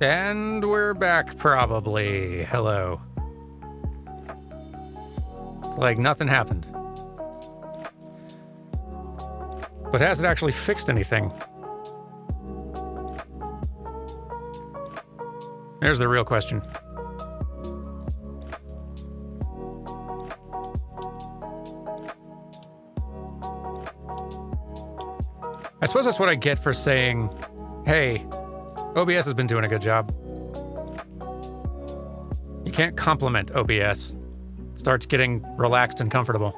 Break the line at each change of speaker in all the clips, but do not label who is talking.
And we're back, probably. Hello. It's like nothing happened. But has it actually fixed anything? There's the real question. I suppose that's what I get for saying, hey, OBS has been doing a good job. You can't compliment OBS. It starts getting relaxed and comfortable.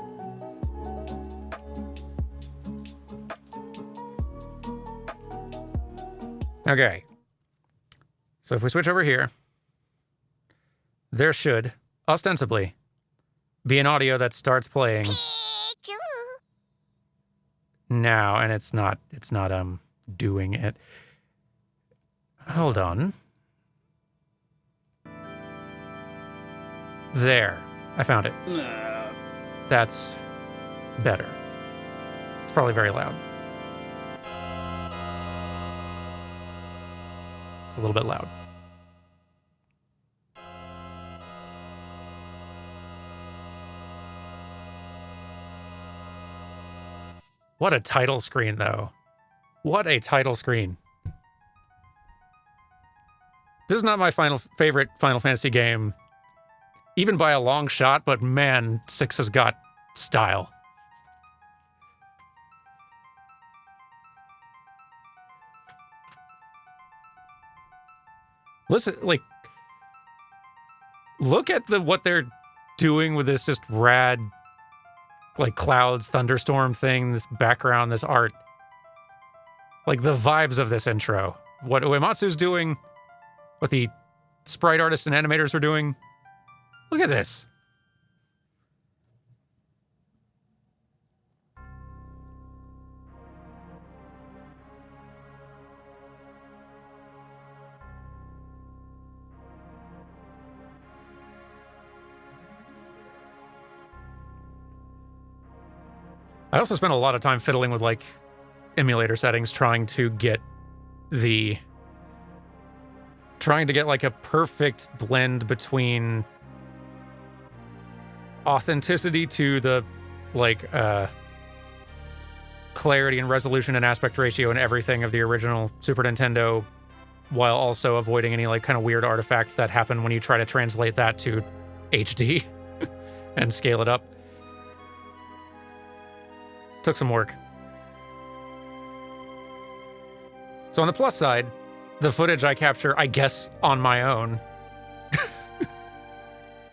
Okay. So if we switch over here, there should, ostensibly, be an audio that starts playing now, and it's not doing it. Hold on. There. I found it. That's better. It's probably very loud. It's a little bit loud. What a title screen, though. What a title screen. This is not my favorite Final Fantasy game, even by a long shot, but man, 6 has got style. Listen, like, look at what they're doing with this just rad, like, clouds, thunderstorm thing, this background, this art. Like, the vibes of this intro. What Uematsu's doing, what the sprite artists and animators are doing. Look at this. I also spent a lot of time fiddling with, like, emulator settings, trying to get like a perfect blend between authenticity to the, like, clarity and resolution and aspect ratio and everything of the original Super Nintendo, while also avoiding any, like, kind of weird artifacts that happen when you try to translate that to HD and scale it up. Took some work. So on the plus side, the footage I capture, I guess, on my own,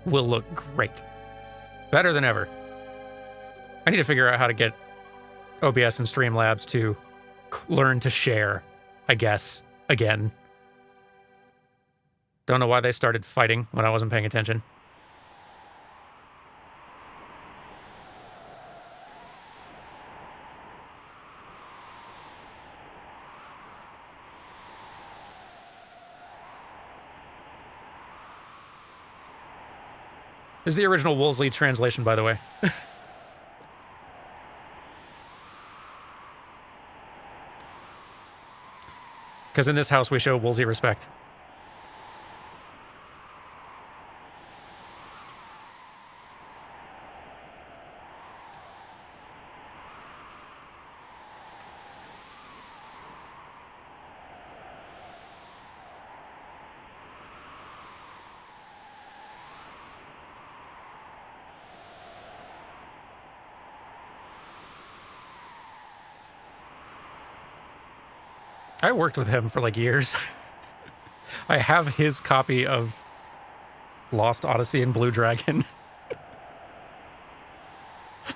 will look great. Better than ever. I need to figure out how to get OBS and Streamlabs to learn to share, I guess, again. Don't know why they started fighting when I wasn't paying attention. This is the original Woolsey translation, by the way. Because in this house, we show Woolsey respect. I worked with him for, like, years. I have his copy of Lost Odyssey and Blue Dragon.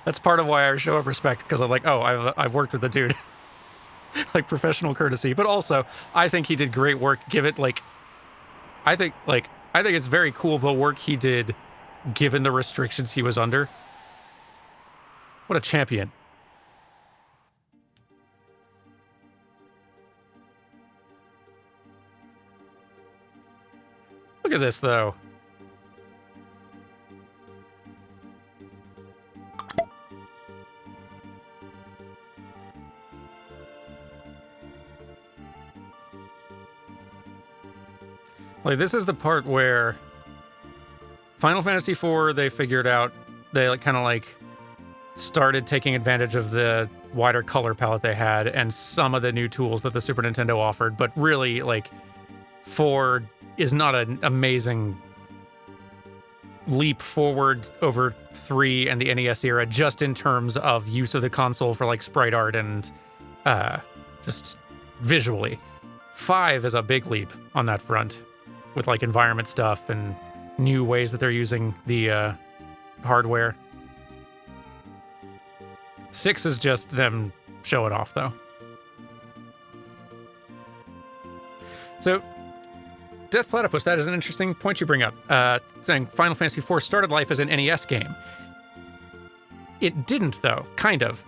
That's part of why I show up respect, because I'm like, oh, I've worked with the dude. Like, professional courtesy. But also, I think he did great work. I think it's very cool the work he did, given the restrictions he was under. What a champion. Look at this, though. Like, this is the part where Final Fantasy IV, they figured out, they like kind of like started taking advantage of the wider color palette they had and some of the new tools that the Super Nintendo offered. But really, like, 4 is not an amazing leap forward over 3 and the NES era, just in terms of use of the console for like sprite art and just visually. 5 is a big leap on that front with like environment stuff and new ways that they're using the hardware. 6 is just them showing off, though. So, Death Platypus, that is an interesting point you bring up. Saying Final Fantasy IV started life as an NES game. It didn't, though, kind of.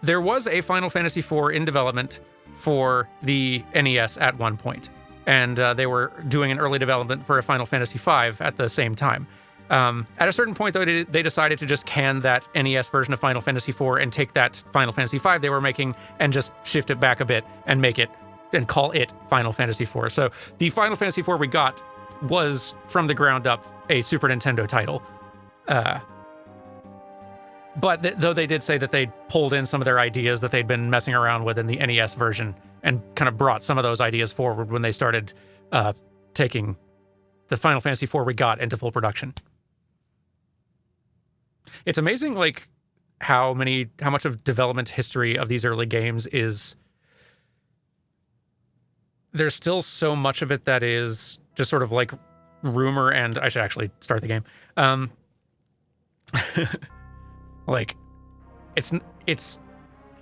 There was a Final Fantasy IV in development for the NES at one point, and they were doing an early development for a Final Fantasy V at the same time. At a certain point, though, they decided to just can that NES version of Final Fantasy IV and take that Final Fantasy V they were making and just shift it back a bit and make it and call it Final Fantasy IV. So the Final Fantasy IV we got was, from the ground up, a Super Nintendo title. But though they did say that they pulled in some of their ideas that they'd been messing around with in the NES version and kind of brought some of those ideas forward when they started taking the Final Fantasy IV we got into full production. It's amazing, like, how much of development history of these early games is... There's still so much of it that is just sort of like rumor, and I should actually start the game. Like, it's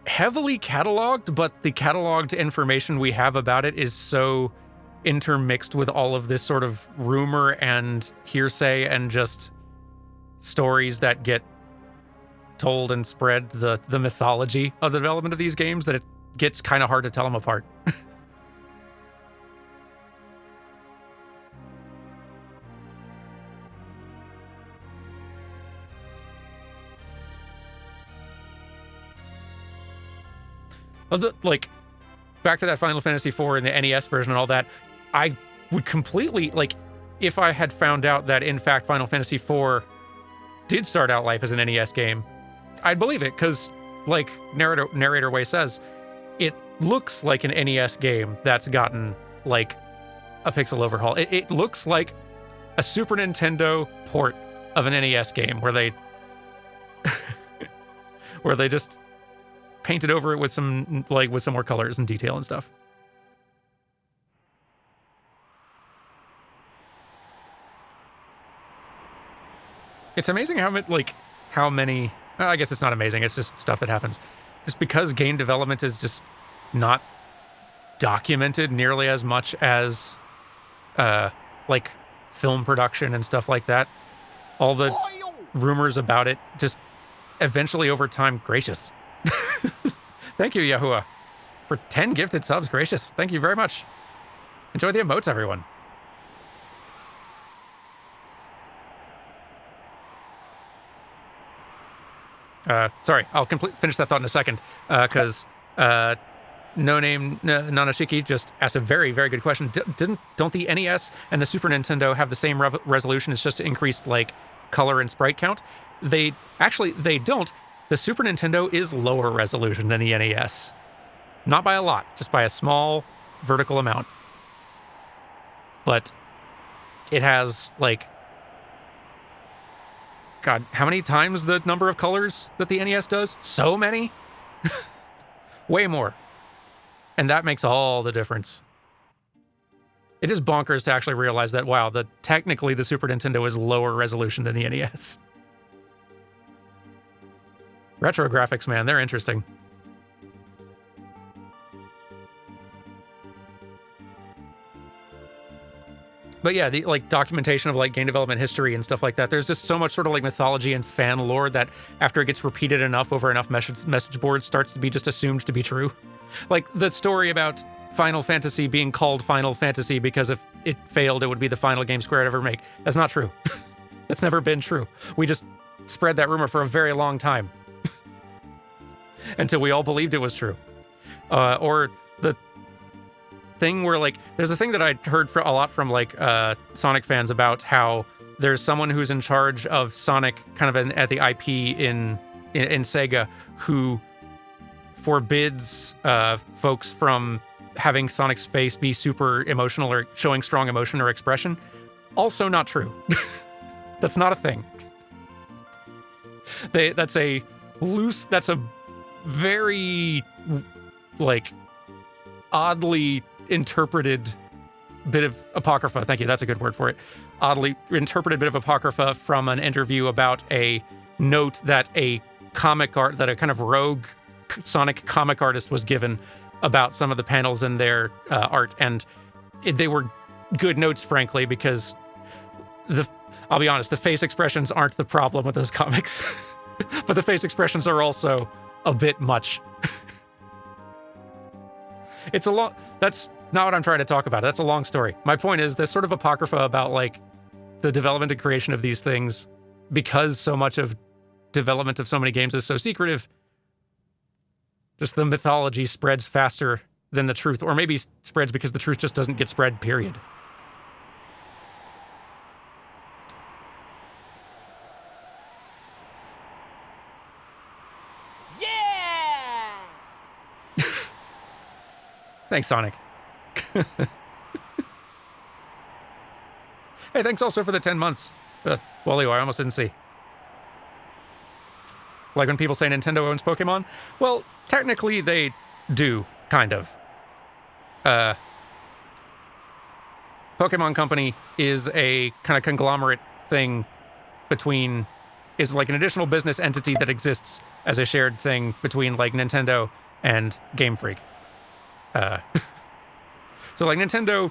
heavily cataloged, but the cataloged information we have about it is so intermixed with all of this sort of rumor and hearsay and just stories that get told and spread, the mythology of the development of these games, that it gets kind of hard to tell them apart. Like, back to that Final Fantasy IV and the NES version and all that, I would completely, like, if I had found out that, in fact, Final Fantasy IV did start out life as an NES game, I'd believe it, because, like Narrator Way says, it looks like an NES game that's gotten, like, a pixel overhaul. It looks like a Super Nintendo port of an NES game where they where they just painted over it with some more colors and detail and stuff. It's amazing how many, I guess it's not amazing, it's just stuff that happens. Just because game development is just not documented nearly as much as like film production and stuff like that. All the rumors about it just eventually over time, gracious. Thank you, Yahuwah, for 10 gifted subs. Gracious. Thank you very much. Enjoy the emotes, everyone. Sorry, I'll finish that thought in a second, because No Name Nanashiki just asked a very, very good question. Don't the NES and the Super Nintendo have the same resolution? It's just increased, like, color and sprite count? They don't. The Super Nintendo is lower resolution than the NES. Not by a lot, just by a small vertical amount. But it has, like, God, how many times the number of colors that the NES does? So many? Way more. And that makes all the difference. It is bonkers to actually realize that, wow, technically the Super Nintendo is lower resolution than the NES. Retro graphics, man, they're interesting. But yeah, the like documentation of like game development history and stuff like that, there's just so much sort of like mythology and fan lore that after it gets repeated enough over enough message boards starts to be just assumed to be true. Like the story about Final Fantasy being called Final Fantasy because if it failed, it would be the final game Square would ever make. That's not true. That's never been true. We just spread that rumor for a very long time. Until we all believed it was true. Or thing where, like, there's a thing that I heard a lot from, like, Sonic fans about how there's someone who's in charge of Sonic kind of at the IP in Sega who forbids folks from having Sonic's face be super emotional or showing strong emotion or expression. Also not true. That's not a thing. That's a very, like, oddly interpreted bit of apocrypha. Thank you, that's a good word for it. Oddly interpreted bit of apocrypha from an interview about a note that a kind of rogue Sonic comic artist was given about some of the panels in their art, and they were good notes, frankly, because I'll be honest, the face expressions aren't the problem with those comics, but the face expressions are also a bit much. That's not what I'm trying to talk about. That's a long story. My point is, this sort of apocrypha about, like, the development and creation of these things, because so much of development of so many games is so secretive, just the mythology spreads faster than the truth, or maybe spreads because the truth just doesn't get spread, period.
Yeah!
Thanks, Sonic. Hey, thanks also for the 10 months. Wally, I almost didn't see. Like when people say Nintendo owns Pokemon? Well, technically they do, kind of. Pokemon Company is a kind of conglomerate thing is like an additional business entity that exists as a shared thing between, like, Nintendo and Game Freak. So, like, Nintendo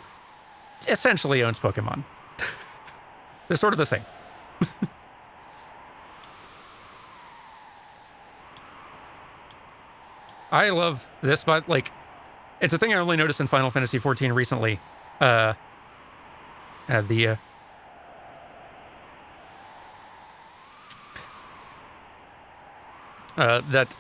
essentially owns Pokemon. They're sort of the same. I love this, but, like, it's a thing I only noticed in Final Fantasy XIV recently. That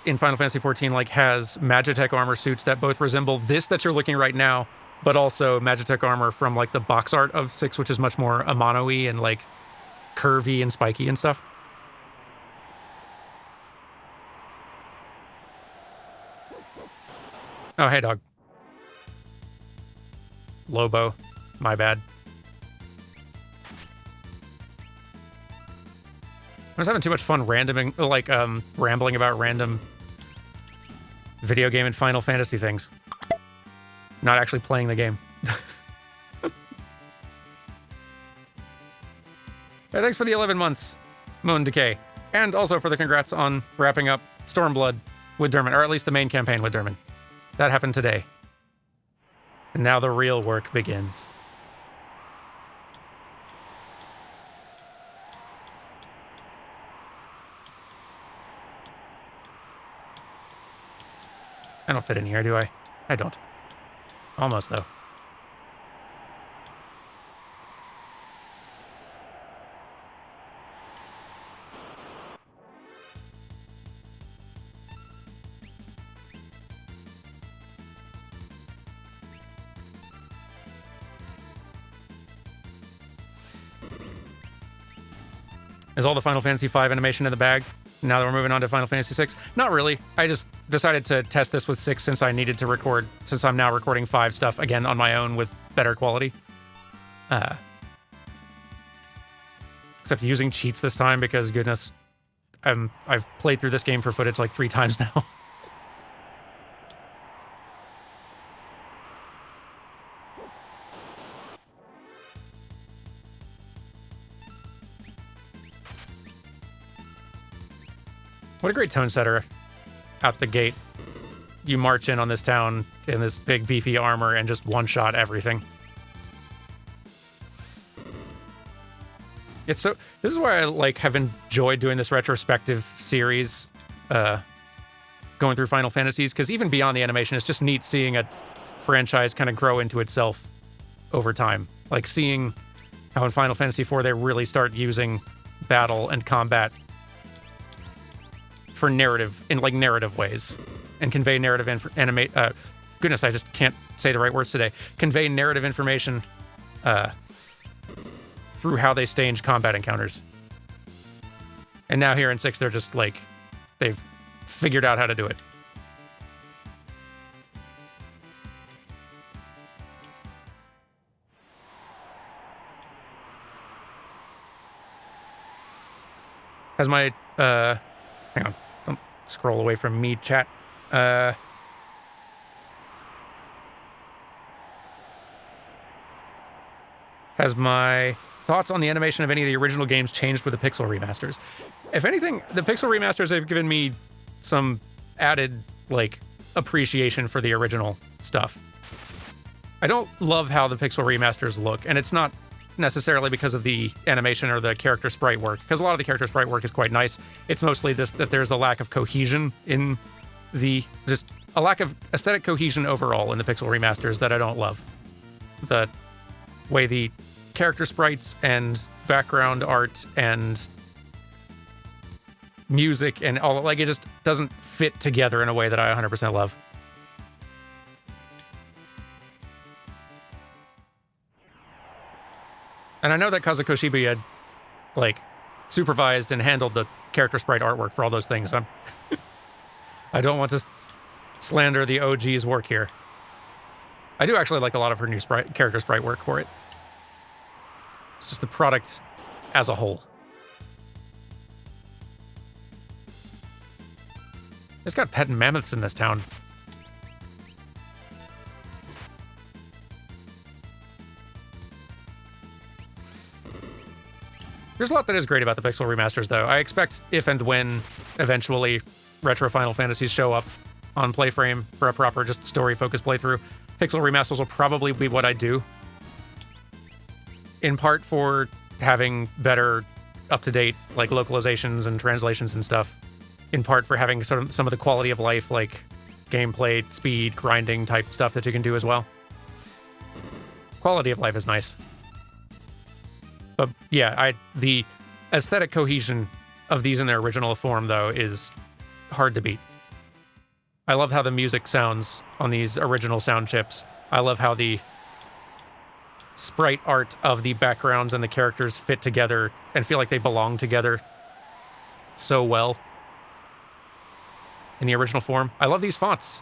in Final Fantasy XIV, like, has Magitek armor suits that both resemble this that you're looking right now, but also Magitek armor from, like, the box art of 6, which is much more Amano-y and, like, curvy and spiky and stuff. Oh, hey, dog. Lobo. My bad. I was having too much fun rambling about random video game and Final Fantasy things. Not actually playing the game. Hey, thanks for the 11 months, Moon Decay. And also for the congrats on wrapping up Stormblood with Dermot, or at least the main campaign with Dermot. That happened today. And now the real work begins. I don't fit in here, do I? I don't. Almost, though. Is all the Final Fantasy V animation in the bag? Now that we're moving on to Final Fantasy VI? Not really. I just decided to test this with 6 since I needed to record, since I'm now recording 5 stuff again on my own with better quality. Except using cheats this time because, goodness, I've played through this game for footage like 3 times now. What a great tone setter out the gate. You march in on this town in this big beefy armor and just one-shot everything. It's so... This is why I, like, have enjoyed doing this retrospective series, going through Final Fantasies, because even beyond the animation, it's just neat seeing a franchise kind of grow into itself over time. Like, seeing how in Final Fantasy IV they really start using battle and combat for narrative, in, like, narrative ways, and convey narrative goodness, I just can't say the right words today. Convey narrative information through how they stage combat encounters. And now here in 6, they're just like, they've figured out how to do it. Has my, hang on, don't scroll away from me, chat. Has my thoughts on the animation of any of the original games changed with the pixel remasters? If anything, the pixel remasters have given me some added, like, appreciation for the original stuff. I don't love how the pixel remasters look, and it's not necessarily because of the animation or the character sprite work, because a lot of the character sprite work is quite nice. It's mostly just that there's a lack of cohesion in just a lack of aesthetic cohesion overall in the pixel remasters that I don't love. The way the character sprites and background art and music and all, like, it just doesn't fit together in a way that I 100% love. And I know that Kazuko Shibuya had, like, supervised and handled the character sprite artwork for all those things. I don't want to slander the OG's work here. I do actually like a lot of her new character sprite work for it. It's just the product as a whole. It's got pet mammoths in this town. There's a lot that is great about the pixel remasters, though. I expect if and when eventually retro Final Fantasies show up on Playframe for a proper, just story-focused playthrough, pixel remasters will probably be what I do. In part for having better, up-to-date, like, localizations and translations and stuff. In part for having sort of some of the quality of life, like gameplay, speed, grinding type stuff that you can do as well. Quality of life is nice. But yeah, the aesthetic cohesion of these in their original form, though, is hard to beat. I love how the music sounds on these original sound chips. I love how the sprite art of the backgrounds and the characters fit together and feel like they belong together so well in the original form. I love these fonts.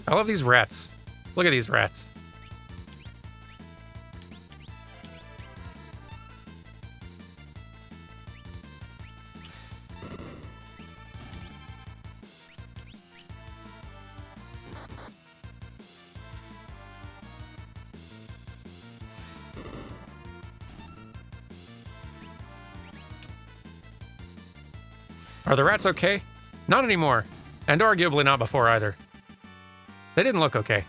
I love these rats. Look at these rats. Are the rats okay? Not anymore. And arguably not before either. They didn't look okay.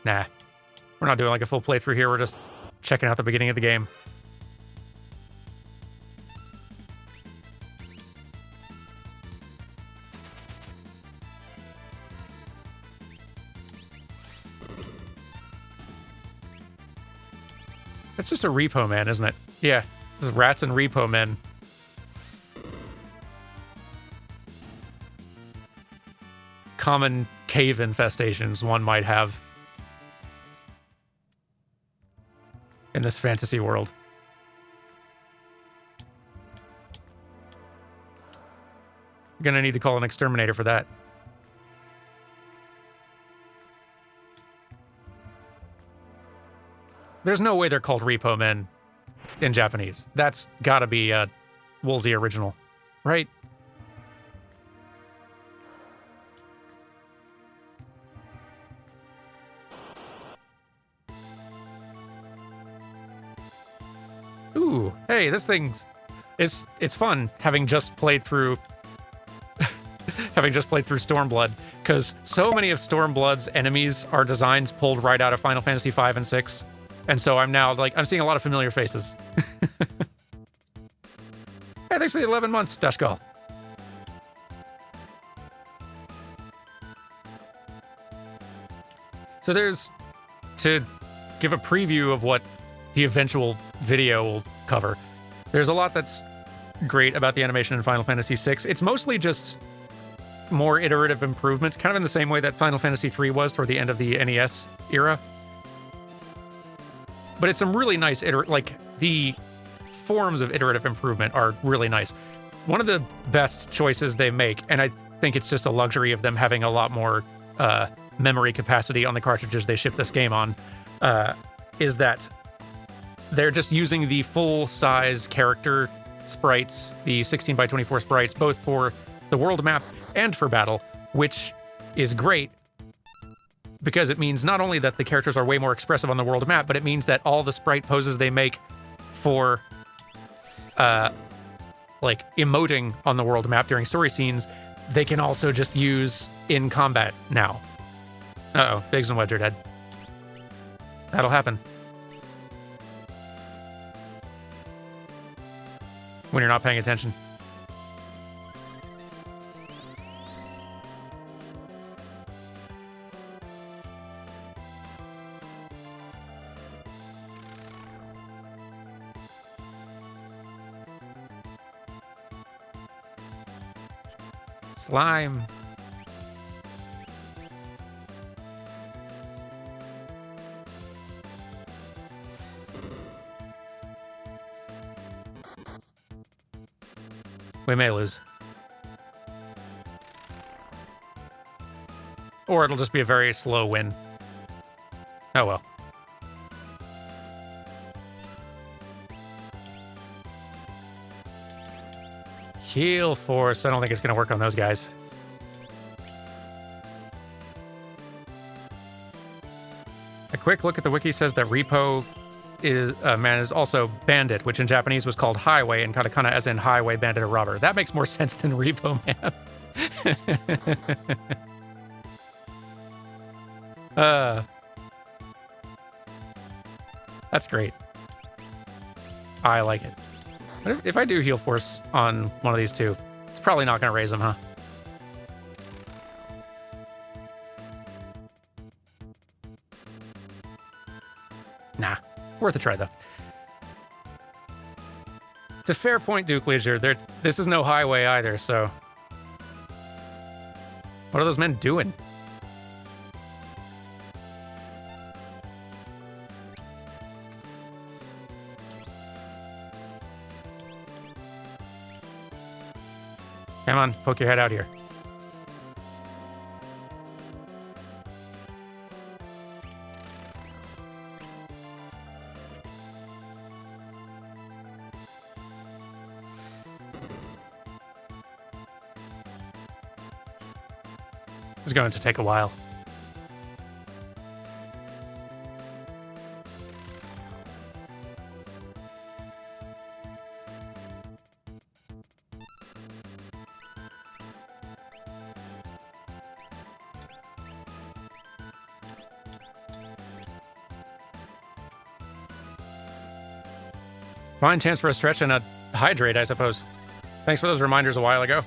Nah. We're not doing like a full playthrough here. We're just checking out the beginning of the game. It's just a Repo Man, isn't it? Yeah, this is rats and Repo Men. Common cave infestations one might have in this fantasy world. Gonna need to call an exterminator for that. There's no way they're called Repo Men in Japanese. That's gotta be a Woolsey original, right? Ooh, hey, this thing's... It's fun having just played through... having just played through Stormblood, because so many of Stormblood's enemies are designs pulled right out of Final Fantasy V and 6. And so I'm now like, I'm seeing a lot of familiar faces. Hey, thanks for the 11 months, Dashkal. So there's, to give a preview of what the eventual video will cover, there's a lot that's great about the animation in Final Fantasy VI. It's mostly just more iterative improvements, kind of in the same way that Final Fantasy III was toward the end of the NES era. But it's some really nice, like, the forms of iterative improvement are really nice. One of the best choices they make, and I think it's just a luxury of them having a lot more memory capacity on the cartridges they ship this game on, is that they're just using the full-size character sprites, the 16x24 sprites, both for the world map and for battle, which is great because it means not only that the characters are way more expressive on the world map, but it means that all the sprite poses they make for like emoting on the world map during story scenes, they can also just use in combat now. Uh-oh, Biggs and Wedge are dead. That'll happen. When you're not paying attention. Slime. We may lose. Or it'll just be a very slow win. Oh well. Heal Force. I don't think it's going to work on those guys. A quick look at the wiki says that Repo is also Bandit, which in Japanese was called Highway, and katakana as in Highway Bandit or Robber. That makes more sense than Repo Man. That's great. I like it. But if I do Heal Force on one of these two, it's probably not going to raise them, huh? Nah. Worth a try, though. It's a fair point, Duke Leisure. This is no highway either, so... What are those men doing? Come on, poke your head out here. It's going to take a while. Fine chance for a stretch and a hydrate, I suppose. Thanks for those reminders a while ago.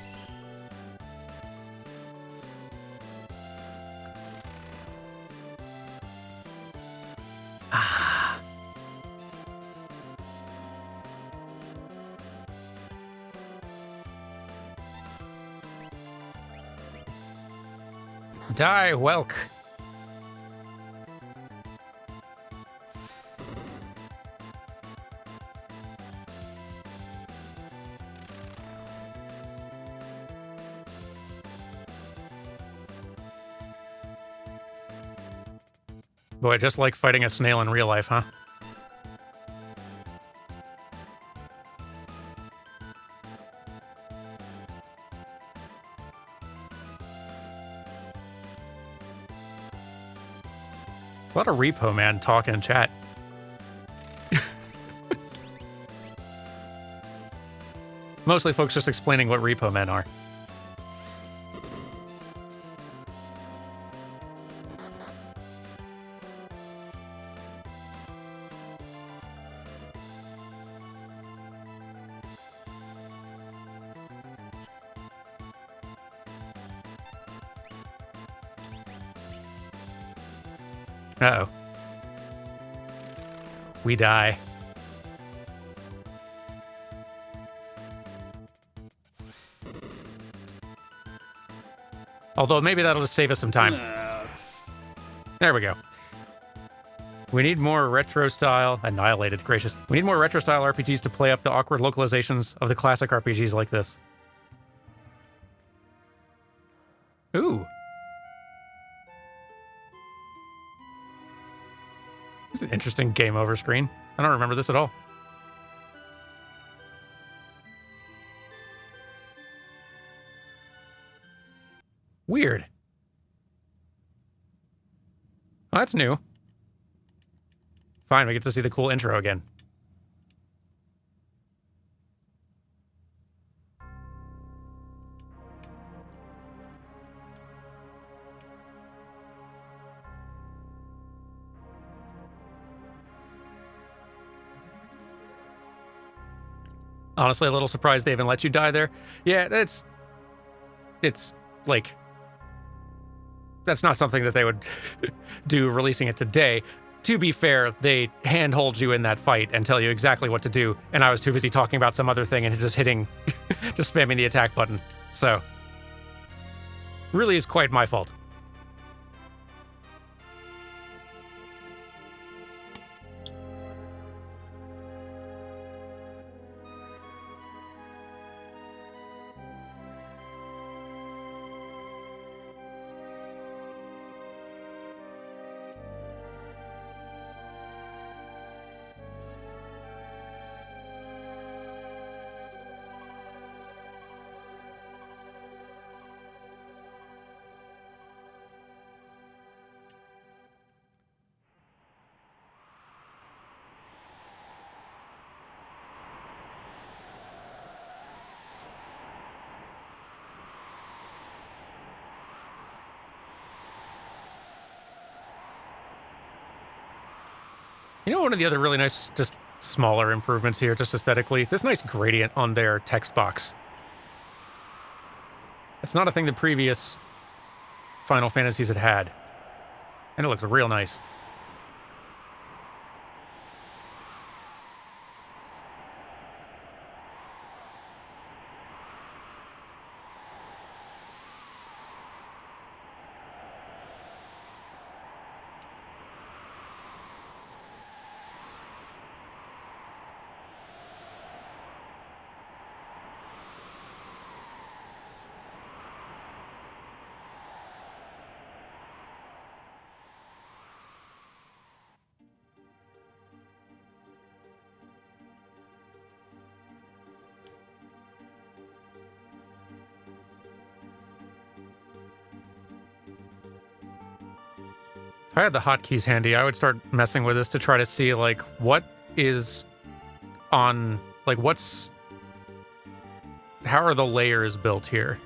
Die, Welk. Boy, just like fighting a snail in real life, huh? A lot of Repo Man talk in chat. Mostly folks just explaining what Repo Men are. Uh-oh. We die. Although maybe that'll just save us some time. There we go. We need more retro-style... Annihilated, gracious. We need more retro-style RPGs to play up the awkward localizations of the classic RPGs like this. Ooh. This is an interesting game over screen. I don't remember this at all. Weird. Oh, that's new. Fine, we get to see the cool intro again. Honestly, a little surprised they even let you die there. Yeah, it's like, that's not something that they would do releasing it today. To be fair, they handhold you in that fight and tell you exactly what to do, and I was too busy talking about some other thing and just hitting, just spamming the attack button. So, really is quite my fault. You know, one of the other really nice, just smaller improvements here, just aesthetically, this nice gradient on their text box. It's not a thing the previous Final Fantasies had had. And it looks real nice. If I had the hotkeys handy, I would start messing with this to try to see, like, what is on, like, what's, how are the layers built here?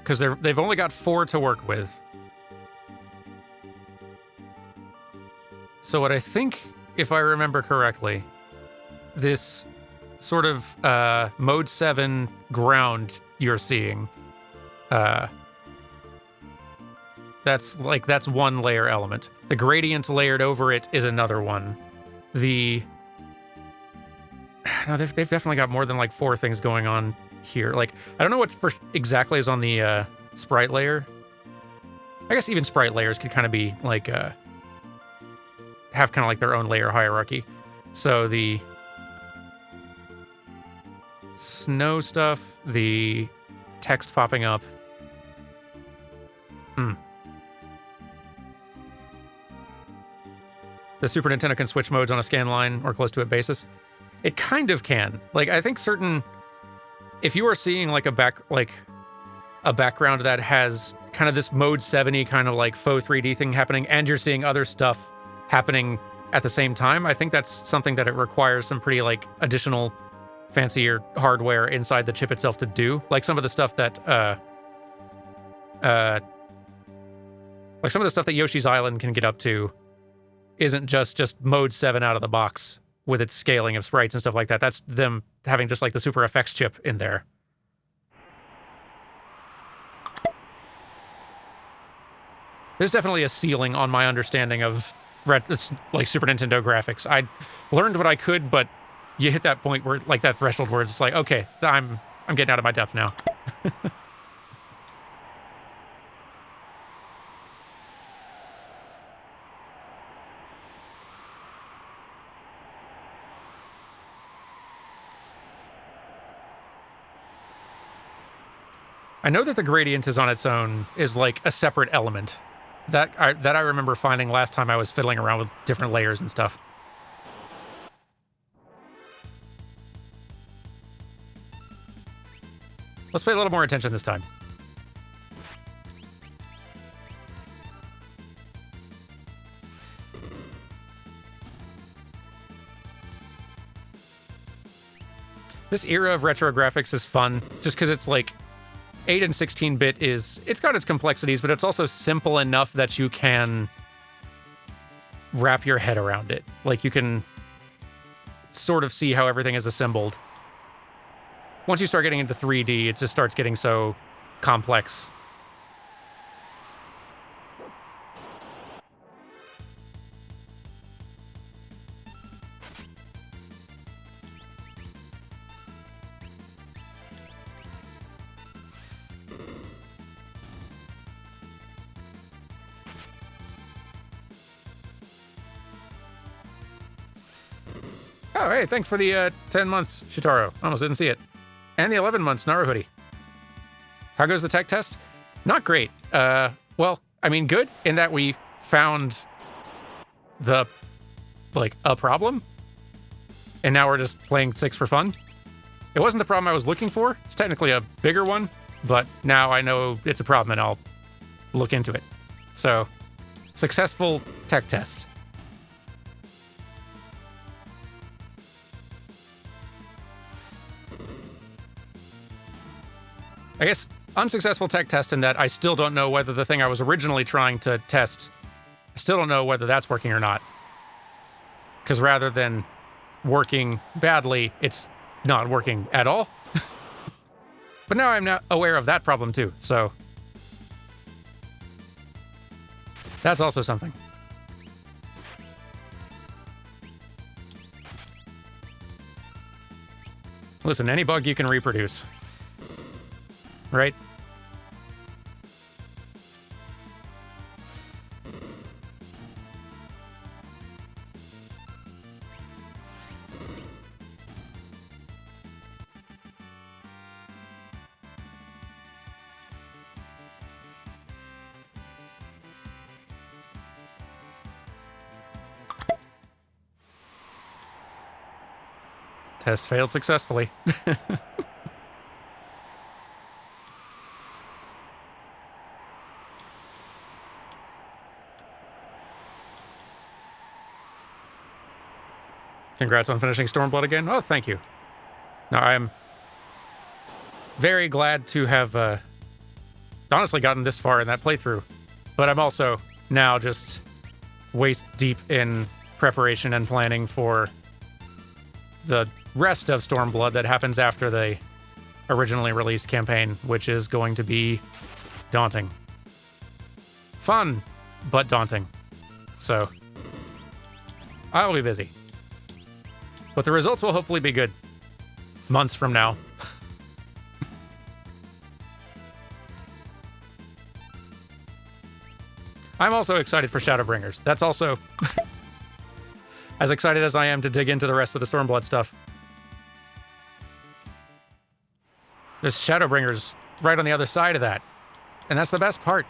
Because they've only got 4 to work with. So what I think, if I remember correctly, this sort of mode 7 ground you're seeing, that's one layer element. The gradient layered over it is another one. No, they've definitely got more than like 4 things going on here. Like, I don't know what exactly is on the sprite layer. I guess even sprite layers could kind of be like have kind of like their own layer hierarchy. So the snow stuff, the text popping up. The Super Nintendo can switch modes on a scan line or close to it basis. It kind of can. Like, I think if you are seeing like a background that has kind of this mode 7-y kind of like faux 3D thing happening, and you're seeing other stuff happening at the same time, I think that's something that it requires some pretty like additional fancier hardware inside the chip itself to do. Like some of the stuff that Yoshi's Island can get up to isn't just mode 7 out of the box with its scaling of sprites and stuff like that. That's them having just like the Super FX chip in there. There's definitely a ceiling on my understanding of like Super Nintendo graphics. I learned what I could, but you hit that point where, like, that threshold where it's like, okay, I'm getting out of my depth now. I know that the gradient is on its own, is like a separate element. That I remember finding last time I was fiddling around with different layers and stuff. Let's pay a little more attention this time. This era of retro graphics is fun, just because it's like 8 and 16-bit it's got its complexities, but it's also simple enough that you can wrap your head around it. Like, you can sort of see how everything is assembled. Once you start getting into 3D, it just starts getting so complex. Oh, hey, thanks for the 10 months, Shitaro. Almost didn't see it. And the 11 months, Naruhoodie. How goes the tech test? Not great. Well, I mean, good in that we found a problem. And now we're just playing 6 for fun. It wasn't the problem I was looking for. It's technically a bigger one, but now I know it's a problem and I'll look into it. So, successful tech test. I guess unsuccessful tech test in that I still don't know whether the thing I was originally trying to test, I still don't know whether that's working or not. Because rather than working badly, it's not working at all. But now I'm now aware of that problem too, so that's also something. Listen, any bug you can reproduce. Right? Test failed successfully. Congrats on finishing Stormblood again. Oh, thank you. No, I'm very glad to have honestly gotten this far in that playthrough. But I'm also now just waist deep in preparation and planning for the rest of Stormblood that happens after the originally released campaign, which is going to be daunting. Fun, but daunting. So, I'll be busy. But the results will hopefully be good months from now. I'm also excited for Shadowbringers. That's also as excited as I am to dig into the rest of the Stormblood stuff. There's Shadowbringers right on the other side of that. And that's the best part.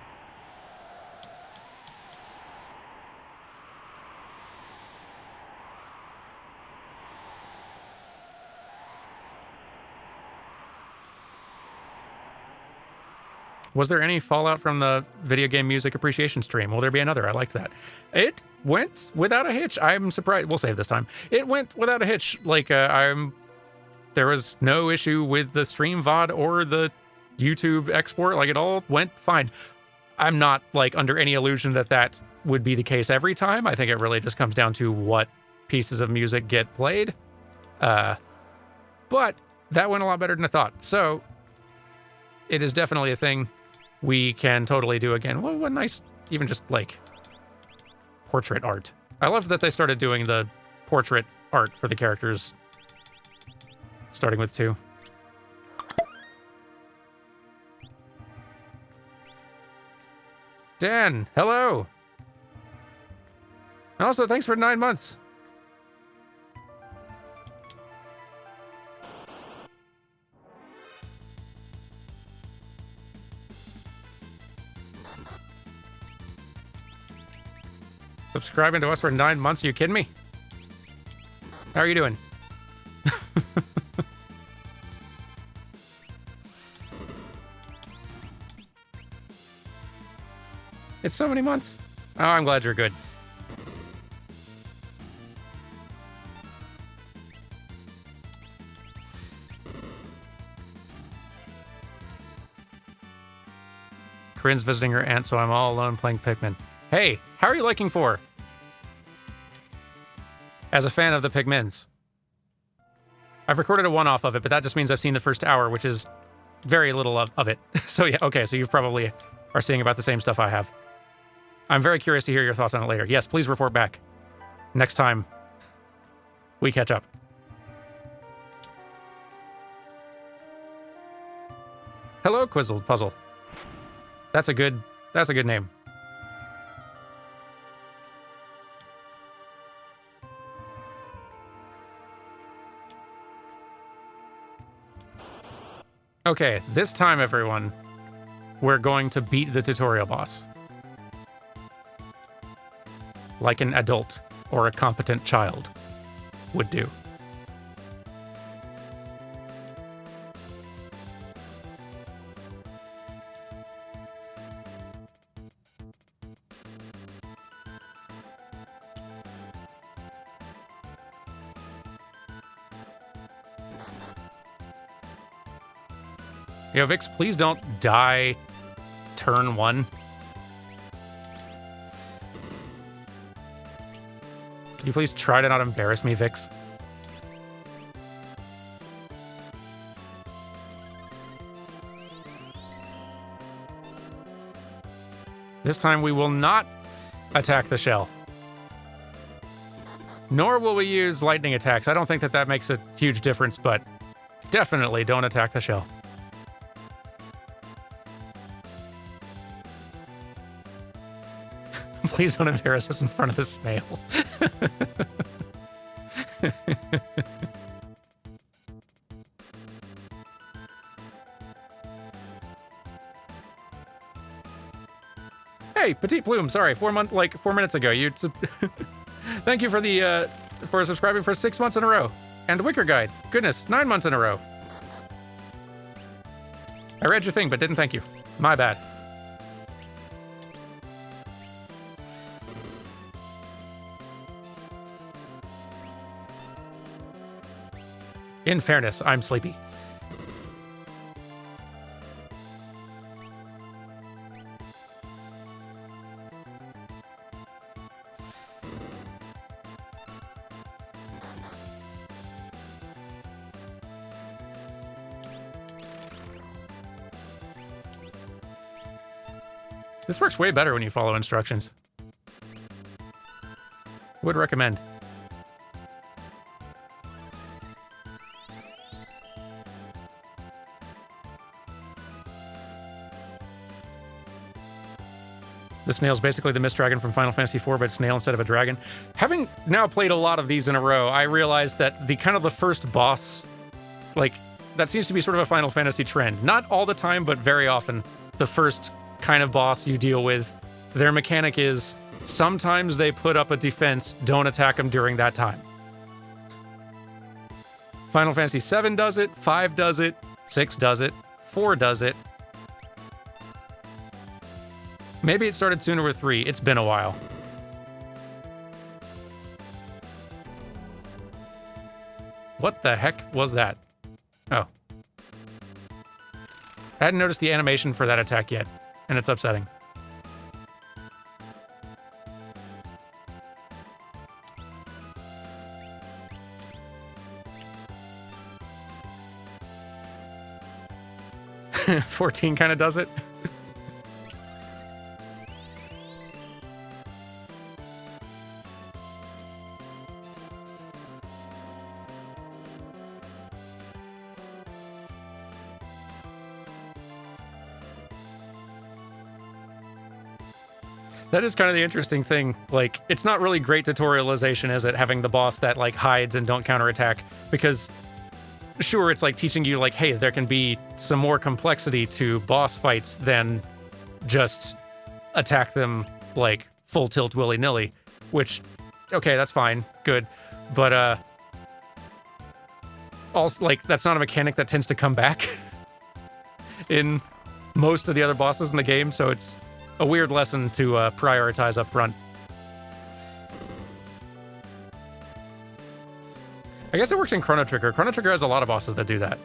Was there any fallout from the video game music appreciation stream? Will there be another? I liked that. It went without a hitch. I'm surprised. We'll save this time. It went without a hitch. Like, there was no issue with the stream VOD or the YouTube export. Like, it all went fine. I'm not, like, under any illusion that that would be the case every time. I think it really just comes down to what pieces of music get played. But that went a lot better than I thought. So, it is definitely a thing we can totally do again. Well, what nice even just, like, portrait art. I loved that they started doing the portrait art for the characters, starting with 2. Dan, hello! And also, thanks for 9 months. Subscribing to us for 9 months? Are you kidding me? How are you doing? It's so many months. Oh, I'm glad you're good. Corinne's visiting her aunt, so I'm all alone playing Pikmin. Hey, how are you liking 4? As a fan of the Pikmins. I've recorded a one-off of it, but that just means I've seen the first hour, which is very little of it. So yeah, okay, so you probably are seeing about the same stuff I have. I'm very curious to hear your thoughts on it later. Yes, please report back next time we catch up. Hello, Quizzled Puzzle. That's a good name. Okay, this time, everyone, we're going to beat the tutorial boss. Like an adult or a competent child would do. Yo, Vix, please don't die turn 1. Can you please try to not embarrass me, Vix? This time we will not attack the shell. Nor will we use lightning attacks. I don't think that makes a huge difference, but definitely don't attack the shell. Please don't embarrass us in front of the snail. Hey, Petite Plume, sorry, 4 minutes ago. You thank you for the for subscribing for 6 months in a row. And Wicker Guide, goodness, 9 months in a row. I read your thing, but didn't thank you. My bad. In fairness, I'm sleepy. This works way better when you follow instructions. Would recommend. The snail's basically the Mist Dragon from Final Fantasy IV, but it's snail instead of a dragon. Having now played a lot of these in a row, I realized that the first boss, like, that seems to be sort of a Final Fantasy trend. Not all the time, but very often, the first kind of boss you deal with, their mechanic is sometimes they put up a defense, don't attack them during that time. Final Fantasy VII does it, 5 does it, 6 does it, 4 does it. Maybe it started sooner with 3. It's been a while. What the heck was that? Oh. I hadn't noticed the animation for that attack yet, and it's upsetting. $14 kind of does it. That is kind of the interesting thing. Like, it's not really great tutorialization, is it? Having the boss that, like, hides and don't counterattack. Because, sure, it's like teaching you, like, hey, there can be some more complexity to boss fights than just attack them, like, full tilt willy-nilly. Which, okay, that's fine. Good. But, also, like, that's not a mechanic that tends to come back in most of the other bosses in the game, so it's a weird lesson to prioritize up front. I guess it works in Chrono Trigger. Chrono Trigger has a lot of bosses that do that.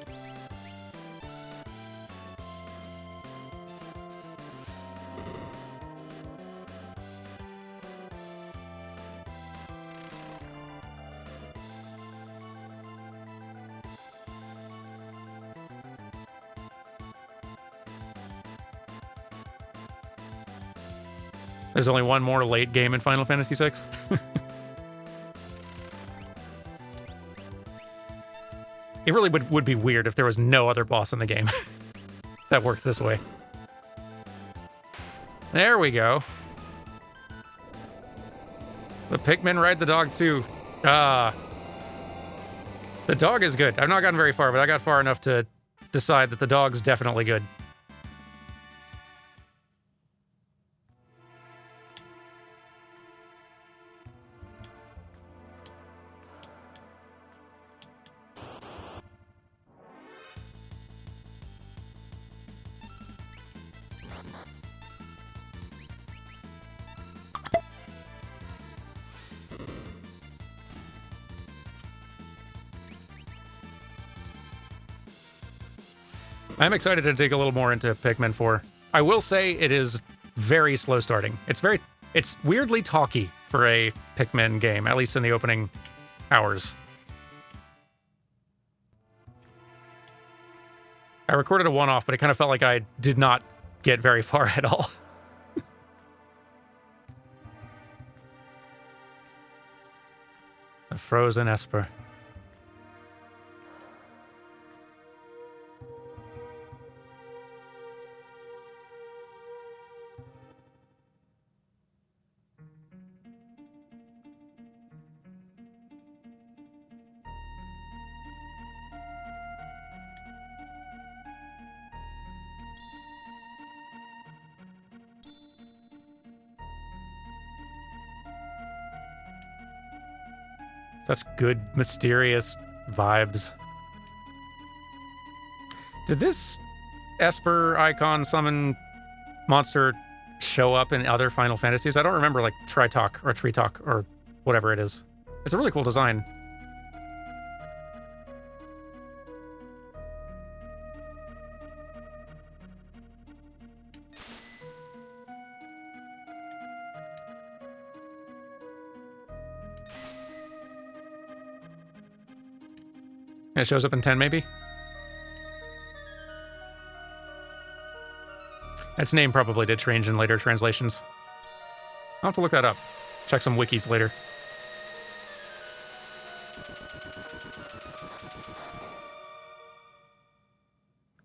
There's only one more late game in Final Fantasy VI. It really would be weird if there was no other boss in the game that worked this way. There we go. The Pikmin ride the dog too. The dog is good. I've not gotten very far, but I got far enough to decide that the dog's definitely good. I'm excited to dig a little more into Pikmin 4. I will say it is very slow starting. It's weirdly talky for a Pikmin game, at least in the opening hours. I recorded a one-off, but it kind of felt like I did not get very far at all. A frozen Esper. Such good, mysterious vibes. Did this Esper icon summon monster show up in other Final Fantasies? I don't remember, like, Tritalk or Treetalk or whatever it is. It's a really cool design. It shows up in 10, maybe? Its name probably did change in later translations. I'll have to look that up. Check some wikis later.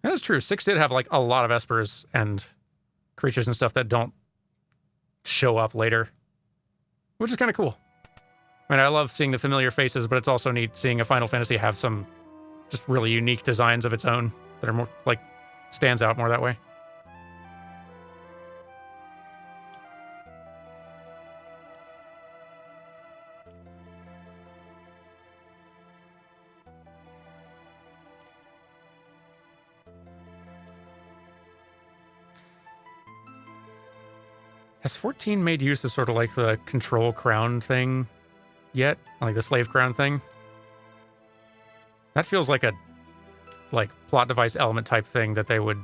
That is true. 6 did have, like, a lot of espers and creatures and stuff that don't show up later, which is kind of cool. I mean, I love seeing the familiar faces, but it's also neat seeing a Final Fantasy have some just really unique designs of its own that are more, like, stands out more that way. Has 14 made use of sort of like the control crown thing yet? Like the slave crown thing? That feels like a plot device element type thing that they would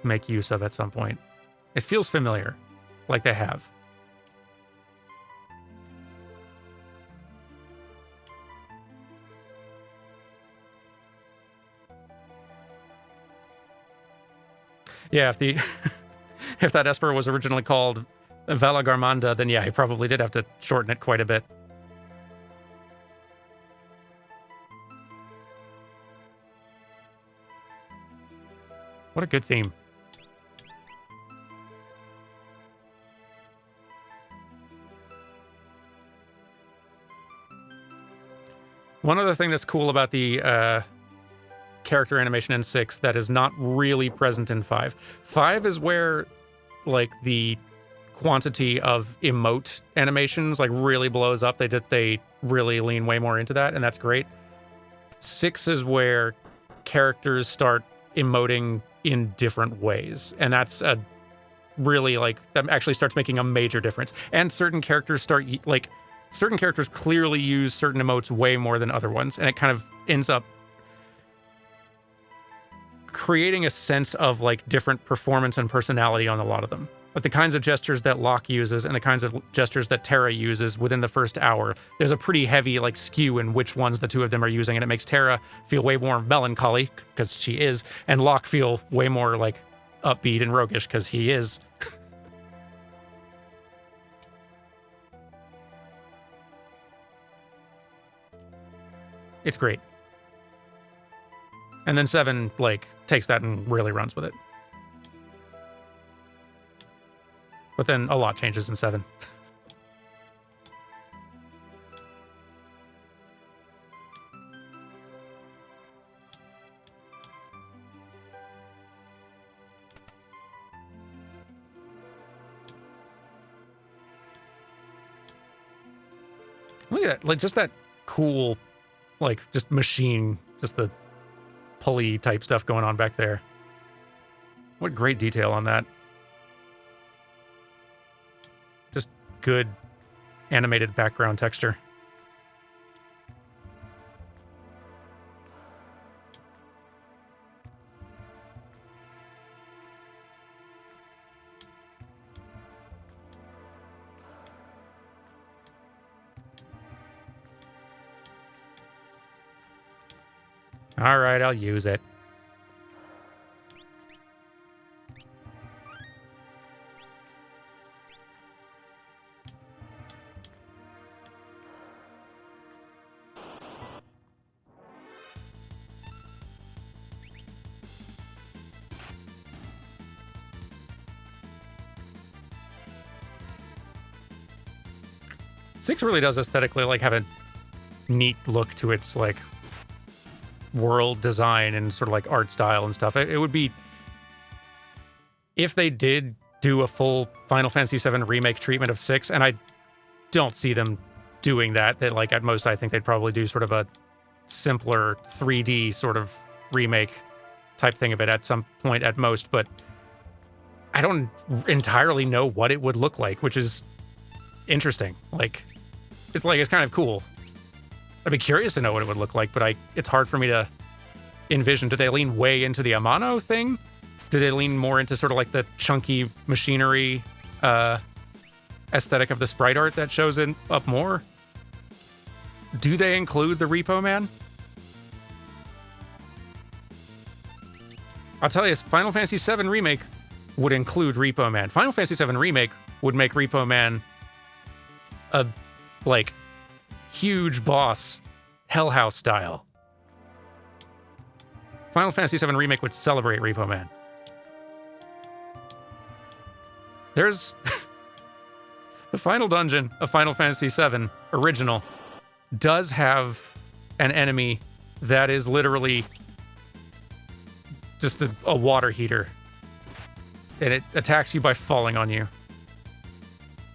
make use of at some point. It feels familiar, like they have. Yeah, if the if that Esper was originally called Vala Garmanda, then yeah, he probably did have to shorten it quite a bit. What a good theme. One other thing that's cool about the character animation in 6 that is not really present in 5. 5 is where, like, the quantity of emote animations, like, really blows up. They really lean way more into that, and that's great. 6 is where characters start emoting in different ways, and that's a really, like, that actually starts making a major difference. And certain characters certain characters clearly use certain emotes way more than other ones, and it kind of ends up creating a sense of, like, different performance and personality on a lot of them. Like the kinds of gestures that Locke uses and the kinds of gestures that Terra uses within the first hour, there's a pretty heavy, like, skew in which ones the two of them are using, and it makes Terra feel way more melancholy, because she is, and Locke feel way more, like, upbeat and roguish, because he is. It's great. And then 7, like, takes that and really runs with it. But then a lot changes in 7. Look at that, like, just that cool, like, just machine, just the pulley type stuff going on back there. What great detail on that. Just good animated background texture. All right, I'll use it. Six really does aesthetically, like, have a neat look to its, like, world design and sort of, like, art style and stuff. It would be, if they did do a full Final Fantasy VII remake treatment of 6, and I don't see them doing that. That, like, at most, I think they'd probably do sort of a simpler 3D sort of remake type thing of it at some point at most, but I don't entirely know what it would look like, which is interesting. Like, it's kind of cool. I'd be curious to know what it would look like, but it's hard for me to envision. Do they lean way into the Amano thing? Do they lean more into sort of like the chunky machinery aesthetic of the sprite art that shows up more? Do they include the Repo Man? I'll tell you, Final Fantasy VII Remake would include Repo Man. Final Fantasy VII Remake would make Repo Man a, like, huge boss, Hell House style. Final Fantasy VII Remake would celebrate Repo Man. There's the final dungeon of Final Fantasy VII Original does have an enemy that is literally just a water heater. And it attacks you by falling on you.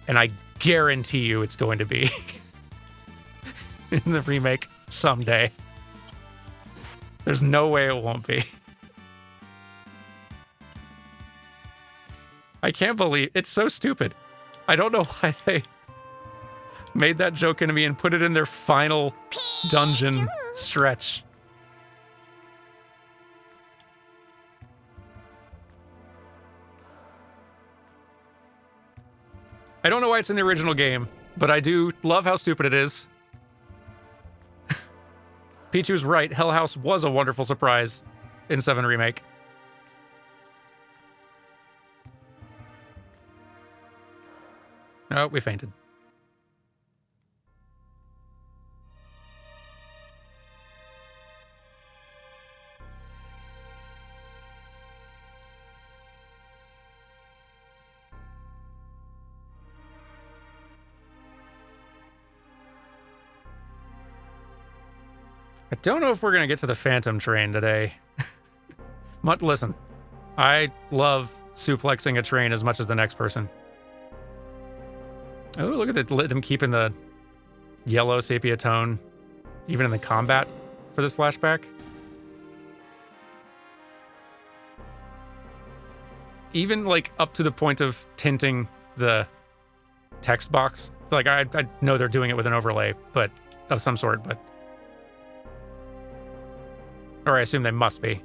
And I guarantee you it's going to be in the remake someday. There's no way it won't be. I can't believe it's so stupid. I don't know why they made that joke into me and put it in their final dungeon stretch. I don't know why it's in the original game, but I do love how stupid it is. Pichu's right. Hell House was a wonderful surprise in 7 Remake. Oh, we fainted. I don't know if we're going to get to the Phantom train today. Listen, I love suplexing a train as much as the next person. Oh, look at them keeping the yellow sepia tone even in the combat for this flashback. Even like up to the point of tinting the text box. Like I know they're doing it with an overlay, but of some sort, but or I assume they must be.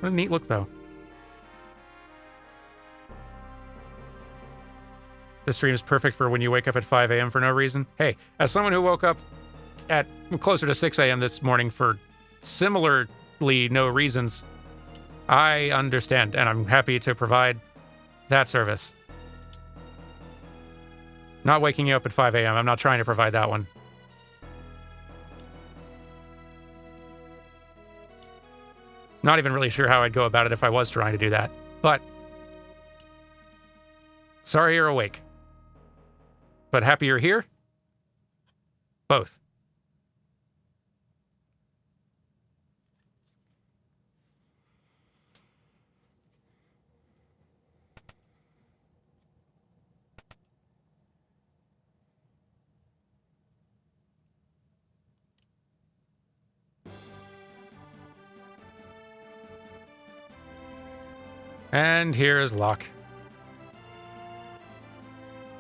What a neat look, though. This stream is perfect for when you wake up at 5 a.m. for no reason. Hey, as someone who woke up at closer to 6 a.m. this morning for similarly no reasons, I understand, and I'm happy to provide that service. Not waking you up at 5 a.m. I'm not trying to provide that one. Not even really sure how I'd go about it if I was trying to do that. But sorry you're awake. But happy you're here? Both. And here's Locke.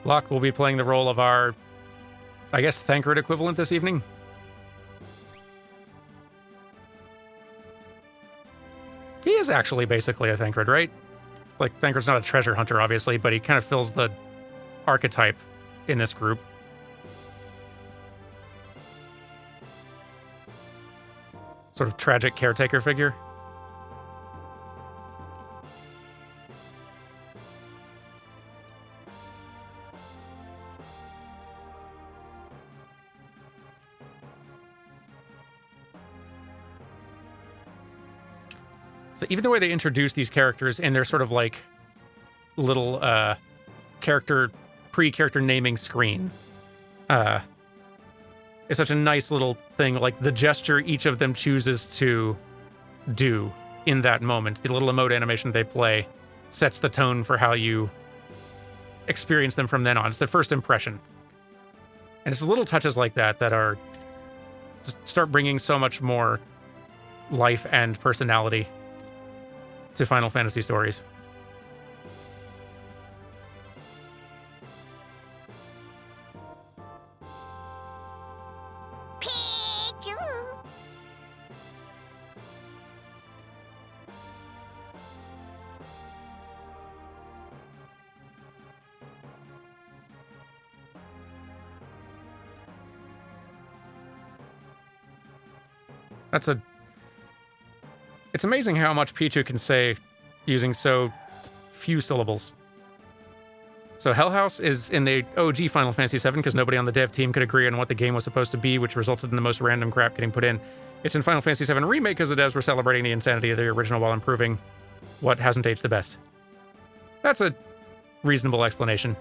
Locke will be playing the role of our, I guess, Thancred equivalent this evening. He is actually basically a Thancred, right? Like, Thancred's not a treasure hunter, obviously, but he kind of fills the archetype in this group. Sort of tragic caretaker figure. So even the way they introduce these characters in their sort of like little pre-character naming screen is such a nice little thing. Like the gesture each of them chooses to do in that moment, the little emote animation they play sets the tone for how you experience them from then on. It's the first impression. And it's little touches like that that are just start bringing so much more life and personality to Final Fantasy stories. It's amazing how much Pichu can say using so few syllables. So Hell House is in the OG Final Fantasy VII because nobody on the dev team could agree on what the game was supposed to be, which resulted in the most random crap getting put in. It's in Final Fantasy VII Remake because the devs were celebrating the insanity of the original while improving what hasn't aged the best. That's a reasonable explanation.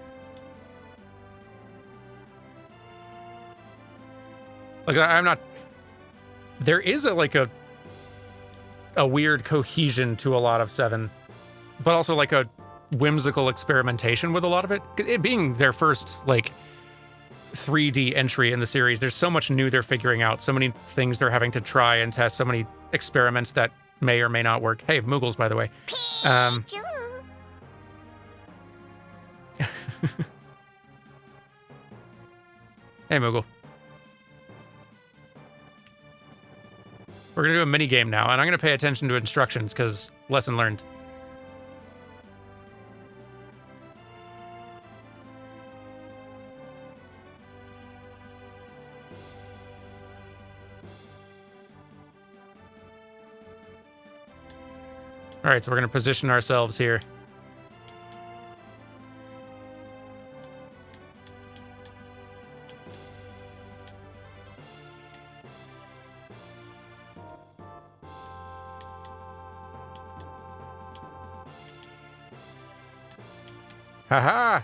Like, I'm not... There is a weird cohesion to a lot of 7, but also like a whimsical experimentation with a lot of it. It being their first, like, 3D entry in the series, there's so much new they're figuring out, so many things they're having to try and test, so many experiments that may or may not work. Hey, Moogles, by the way. Hey, Moogle. We're going to do a mini game now, and I'm going to pay attention to instructions, because lesson learned. All right, so we're going to position ourselves here. Haha!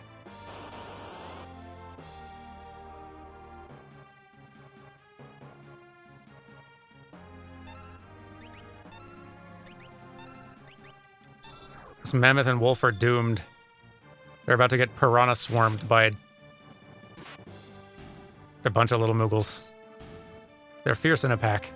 This mammoth and wolf are doomed. They're about to get piranha swarmed by a bunch of little Moogles. They're fierce in a pack.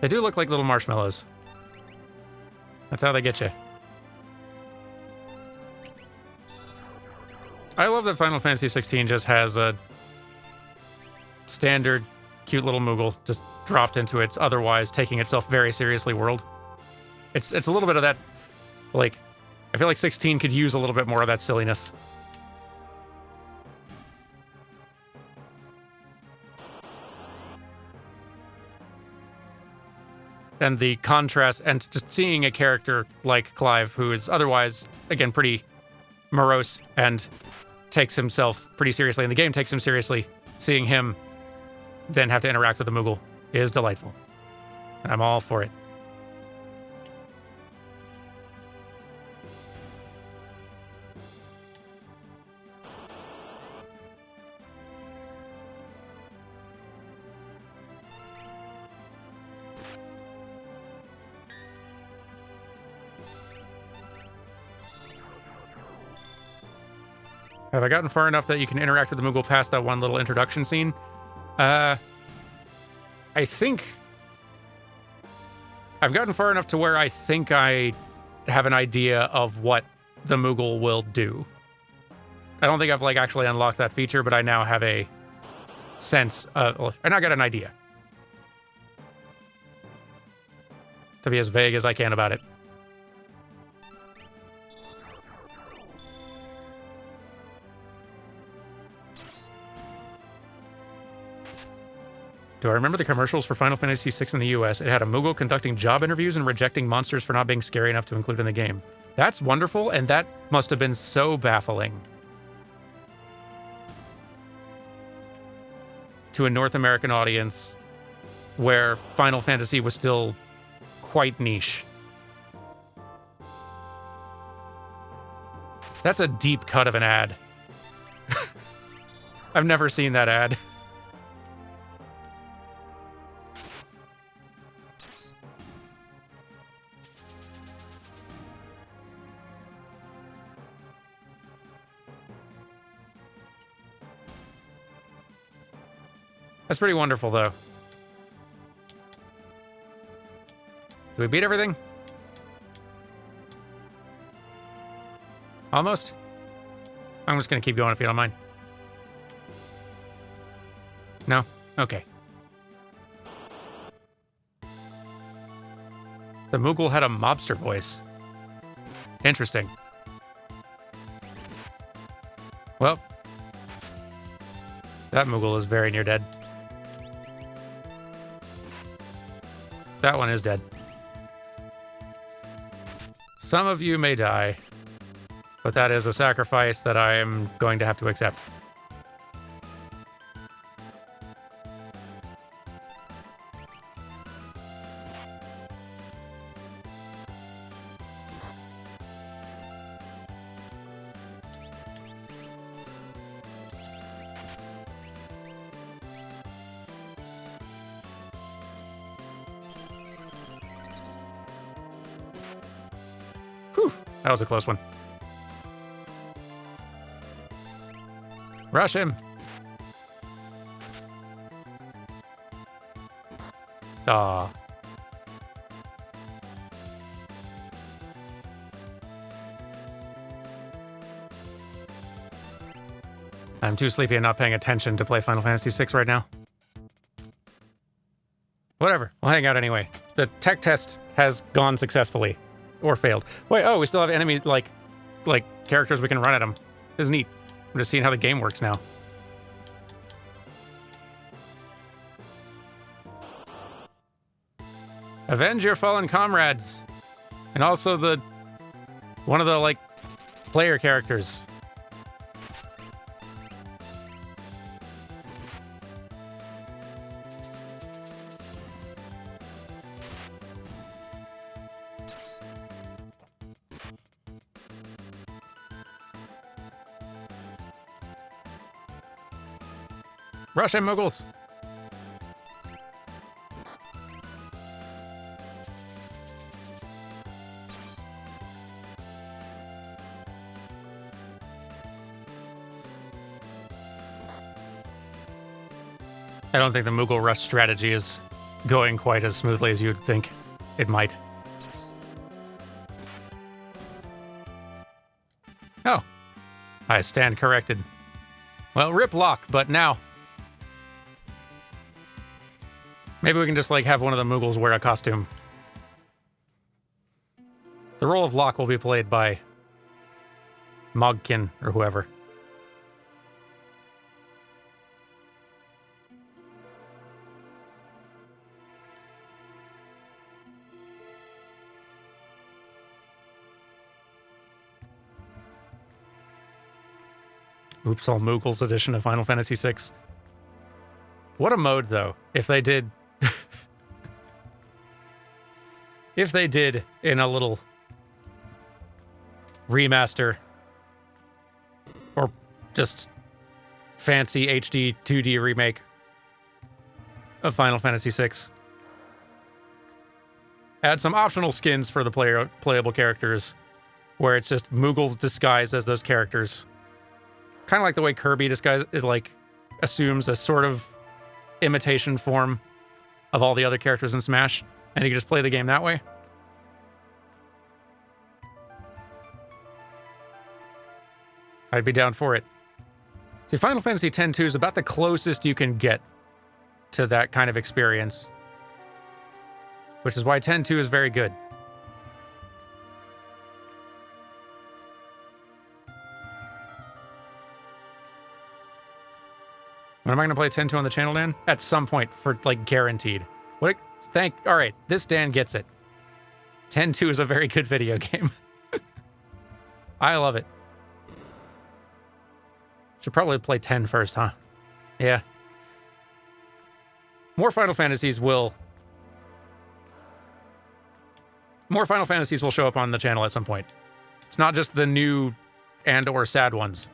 They do look like little marshmallows. That's how they get you. I love that Final Fantasy XVI just has a standard, cute little Moogle just dropped into its otherwise taking itself very seriously world. It's a little bit of that, like, I feel like 16 could use a little bit more of that silliness. And the contrast, and just seeing a character like Clive, who is otherwise, again, pretty morose and takes himself pretty seriously, and the game takes him seriously, seeing him then have to interact with the Moogle is delightful. And I'm all for it. Have I gotten far enough that you can interact with the Moogle past that one little introduction scene? I think I've gotten far enough to where I think I have an idea of what the Moogle will do. I don't think I've like actually unlocked that feature, but I now have a sense of, and I got an idea. To be as vague as I can about it. Do I remember the commercials for Final Fantasy VI in the US? It had a Moogle conducting job interviews and rejecting monsters for not being scary enough to include in the game. That's wonderful, and that must have been so baffling to a North American audience where Final Fantasy was still quite niche. That's a deep cut of an ad. I've never seen that ad. That's pretty wonderful, though. Do we beat everything? Almost? I'm just going to keep going if you don't mind. No? Okay. The Moogle had a mobster voice. Interesting. Well, that Moogle is very near dead. That one is dead. Some of you may die, but that is a sacrifice that I am going to have to accept. That was a close one. Rush him. Aw. I'm too sleepy and not paying attention to play Final Fantasy VI right now. Whatever. We'll hang out anyway. The tech test has gone successfully. Or failed. Wait, oh, we still have enemy, like characters we can run at them. This is neat. I'm just seeing how the game works now. Avenge your fallen comrades. And also one of the, player characters. Rush him, Moogles. I don't think the Moogle rush strategy is going quite as smoothly as you'd think it might. Oh. I stand corrected. Well, rip Lock, but now... maybe we can just, like, have one of the Moogles wear a costume. The role of Lock will be played by Mogkin or whoever. Oops, all Moogles edition of Final Fantasy VI. What a mode, though, if they did... if they did in a little remaster or just fancy HD 2D remake of Final Fantasy VI. Add some optional skins for the playable characters where it's just Moogles disguised as those characters. Kind of like the way Kirby assumes a sort of imitation form of all the other characters in Smash, and you can just play the game that way. I'd be down for it. See, Final Fantasy X-2 is about the closest you can get to that kind of experience, which is why X-2 is very good. When am I going to play X-2 on the channel, Dan? At some point, for, like, guaranteed. All right, this Dan gets it. X-2 is a very good video game. I love it. Should probably play 10 first, huh? Yeah. More Final Fantasies will show up on the channel at some point. It's not just the new and or sad ones.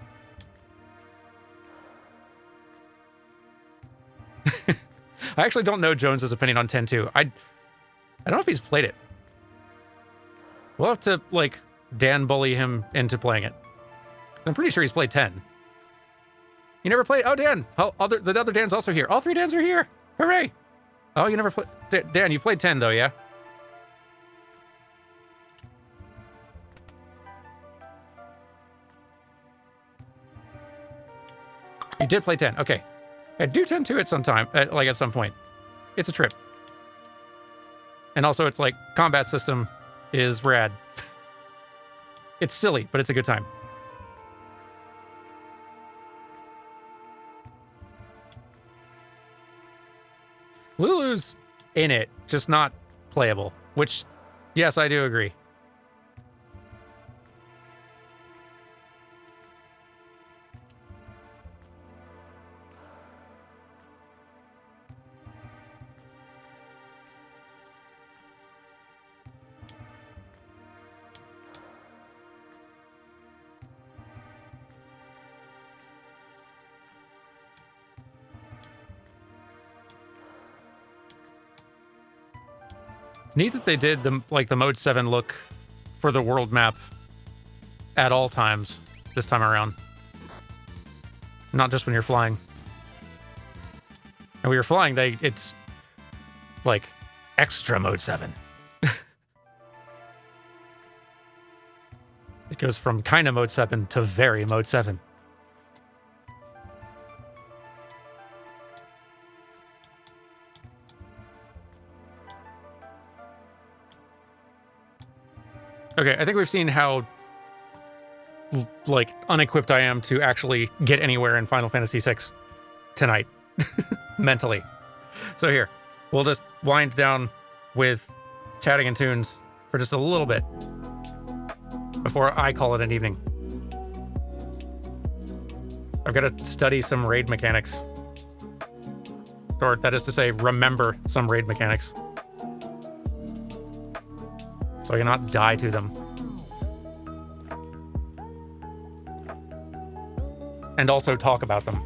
I actually don't know Jones's opinion on X-2. I don't know if he's played it. We'll have to, like, Dan bully him into playing it. I'm pretty sure he's played 10. You never played? Oh, Dan! The other Dan's also here. All three Dans are here! Hooray! Oh, you never played... Dan, you've played 10, though, yeah? You did play 10. Okay. I do tend to at some time, at some point. It's a trip. And also, it's like, combat system is rad. It's silly, but it's a good time. Lulu's in it, just not playable. Which, yes, I do agree. Neat that they did the Mode 7 look for the world map at all times this time around. Not just when you're flying. And when you're flying, it's like extra Mode 7. It goes from kind of Mode 7 to very Mode 7. Okay, I think we've seen how, like, unequipped I am to actually get anywhere in Final Fantasy VI tonight, mentally. So here, we'll just wind down with chatting and tunes for just a little bit before I call it an evening. I've got to study some raid mechanics. Or, that is to say, remember some raid mechanics. So I cannot die to them. And also talk about them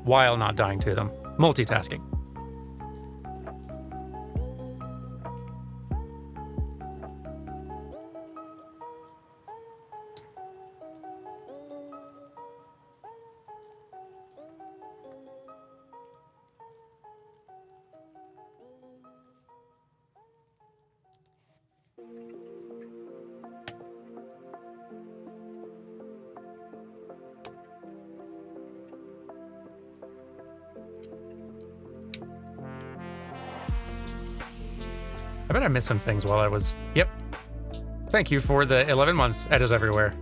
while not dying to them. Multitasking. I bet I missed some things while I was... Yep. Thank you for the 11 months, Edges Everywhere.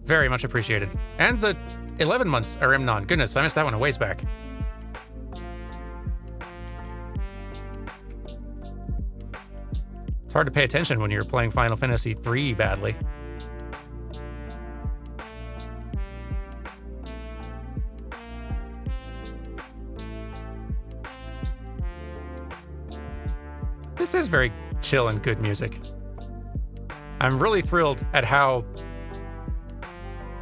Very much appreciated. And the 11 months, Arimnon. Goodness, I missed that one a ways back. It's hard to pay attention when you're playing Final Fantasy III badly. This is very chill and good music. I'm really thrilled at how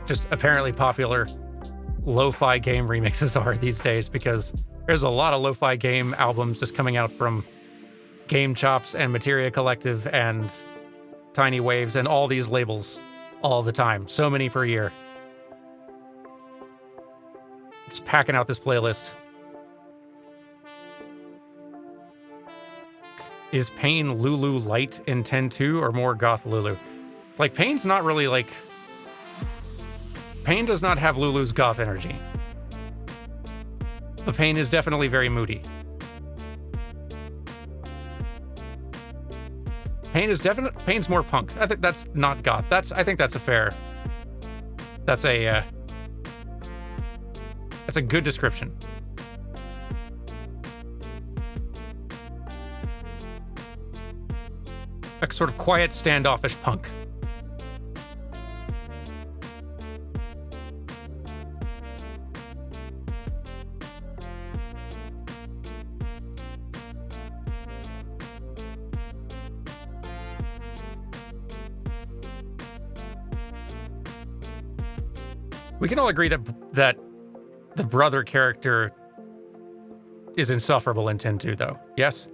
just apparently popular lo-fi game remixes are these days, because there's a lot of lo-fi game albums just coming out from Game Chops and Materia Collective and Tiny Waves and all these labels all the time. So many per year. Just packing out this playlist. Is Pain Lulu light in 10.2 or more goth Lulu? Like, Pain's not really like... Pain does not have Lulu's goth energy. But Pain is definitely very moody. Pain's more punk. I think that's not goth. I think that's a fair... That's a good description. A sort of quiet, standoffish punk. We can all agree that the brother character is insufferable in 10.2, though. Yes?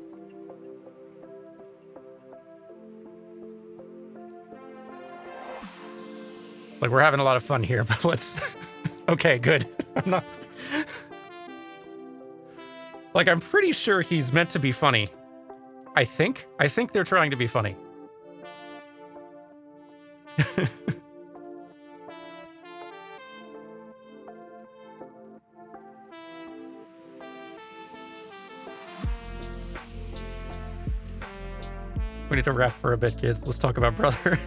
Like, we're having a lot of fun here, but let's... Okay, good. I'm not... Like, I'm pretty sure he's meant to be funny. I think they're trying to be funny. We need to rap for a bit, kids. Let's talk about brother.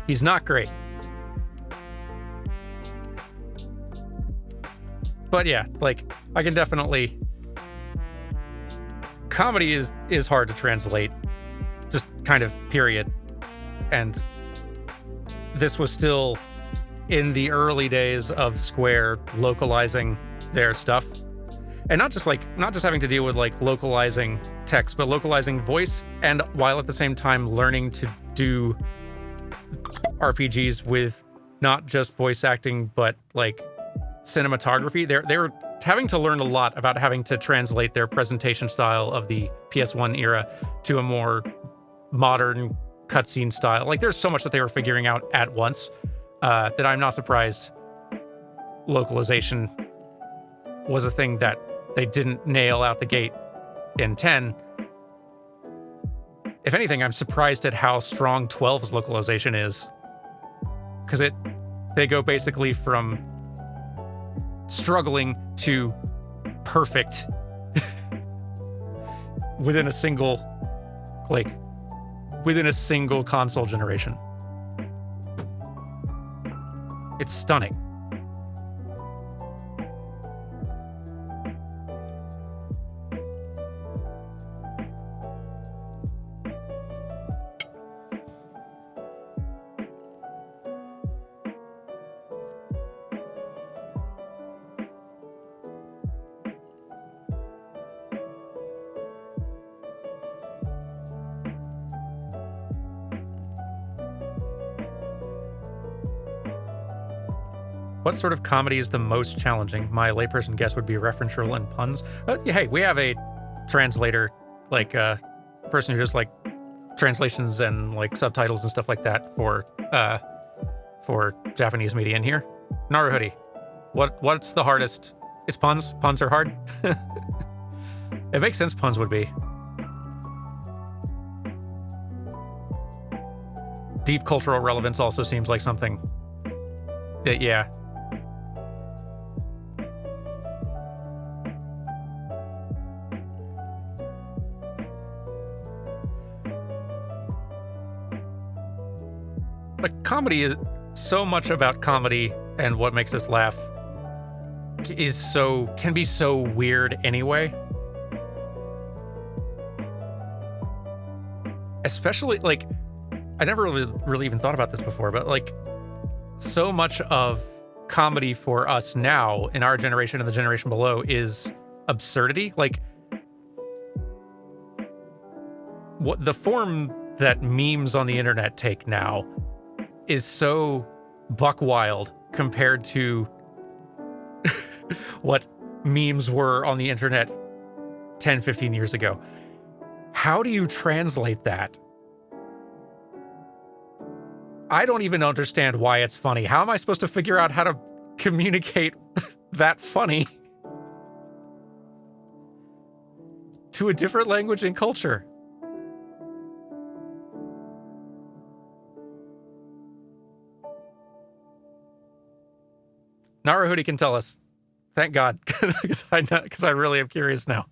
He's not great. But yeah, like, I can definitely... Comedy is hard to translate. Just kind of, period. And this was still in the early days of Square localizing their stuff. And not just having to deal with like localizing text, but localizing voice, and while at the same time learning to do RPGs with not just voice acting, but like cinematography. They're having to learn a lot about having to translate their presentation style of the PS1 era to a more modern cutscene style. Like, there's so much that they were figuring out at once that I'm not surprised localization was a thing that they didn't nail out the gate in 10. If anything, I'm surprised at how strong 12's localization is. Because they go basically from struggling to perfect within a single console generation. It's stunning. What sort of comedy is the most challenging? My layperson guess would be referential and puns. Hey, we have a translator, like person who does like translations and like subtitles and stuff like that for Japanese media in here. Naruhoodie, what's the hardest? It's puns. Puns are hard. It makes sense. Puns would be. Deep cultural relevance also seems like something that, yeah. But comedy is so much about comedy, and what makes us laugh can be so weird anyway. Especially, like, I never really even thought about this before, but like, so much of comedy for us now in our generation and the generation below is absurdity. Like, what the form that memes on the internet take now is so buck wild compared to what memes were on the internet 10, 15 years ago. How do you translate that? I don't even understand why it's funny. How am I supposed to figure out how to communicate that funny to a different language and culture? Naruhoodie can tell us. Thank God, because I really am curious now.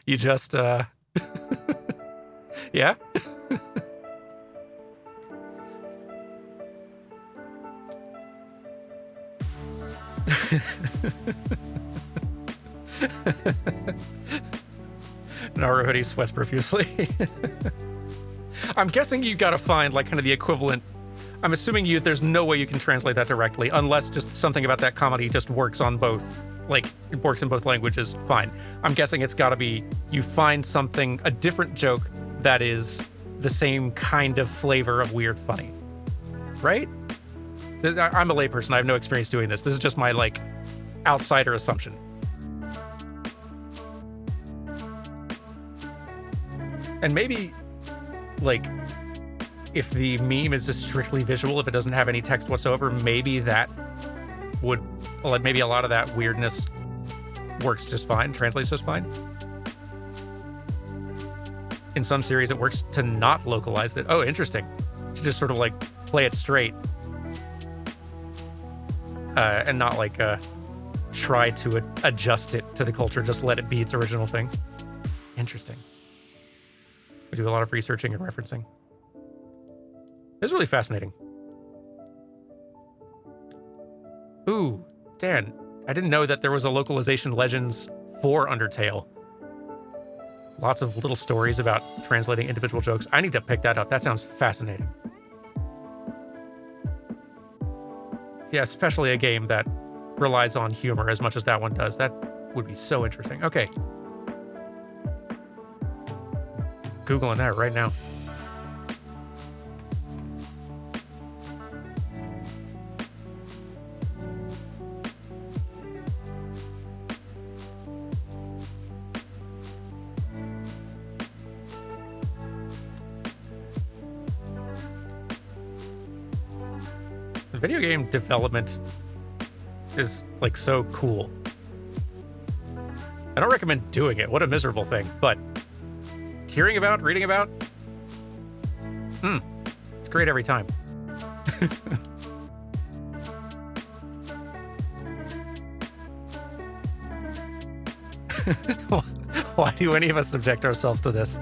You just, yeah? Naruhoodie sweats profusely. I'm guessing you gotta find like kind of the equivalent. I'm assuming there's no way you can translate that directly unless just something about that comedy just works on both, like it works in both languages, fine. I'm guessing it's gotta be, you find something, a different joke that is the same kind of flavor of weird funny, right? I'm a layperson, I have no experience doing this. This is just my like outsider assumption. And maybe like, if the meme is just strictly visual, if it doesn't have any text whatsoever, maybe that would, like, maybe a lot of that weirdness works just fine, translates just fine. In some series, it works to not localize it. Oh, interesting. To just sort of like play it straight. And not like try to adjust it to the culture, just let it be its original thing. Interesting. We do a lot of researching and referencing. This is really fascinating. Ooh, Dan, I didn't know that there was a localization legends for Undertale. Lots of little stories about translating individual jokes. I need to pick that up. That sounds fascinating. Yeah, especially a game that relies on humor as much as that one does. That would be so interesting. Okay. Googling that right now. Video game development is like so cool. I don't recommend doing it. What a miserable thing. But hearing about, reading about, it's great every time. Why do any of us subject ourselves to this?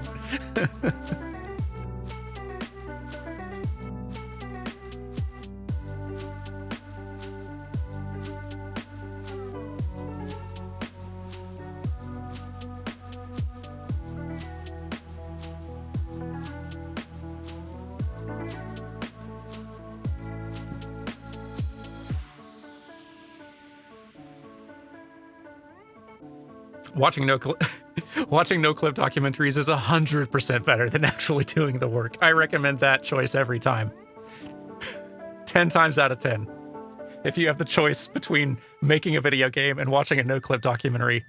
Watching no clip documentaries is 100% better than actually doing the work. I recommend that choice every time. 10 times out of 10. If you have the choice between making a video game and watching a no-clip documentary,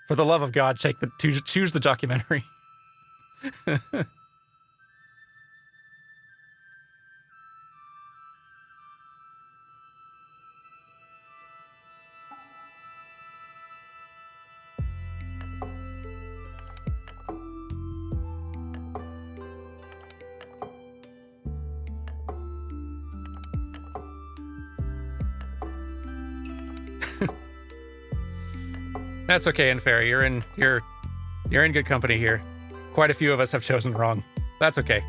for the love of God, choose the documentary. That's okay and fair. You're in good company here. Quite a few of us have chosen wrong. That's okay.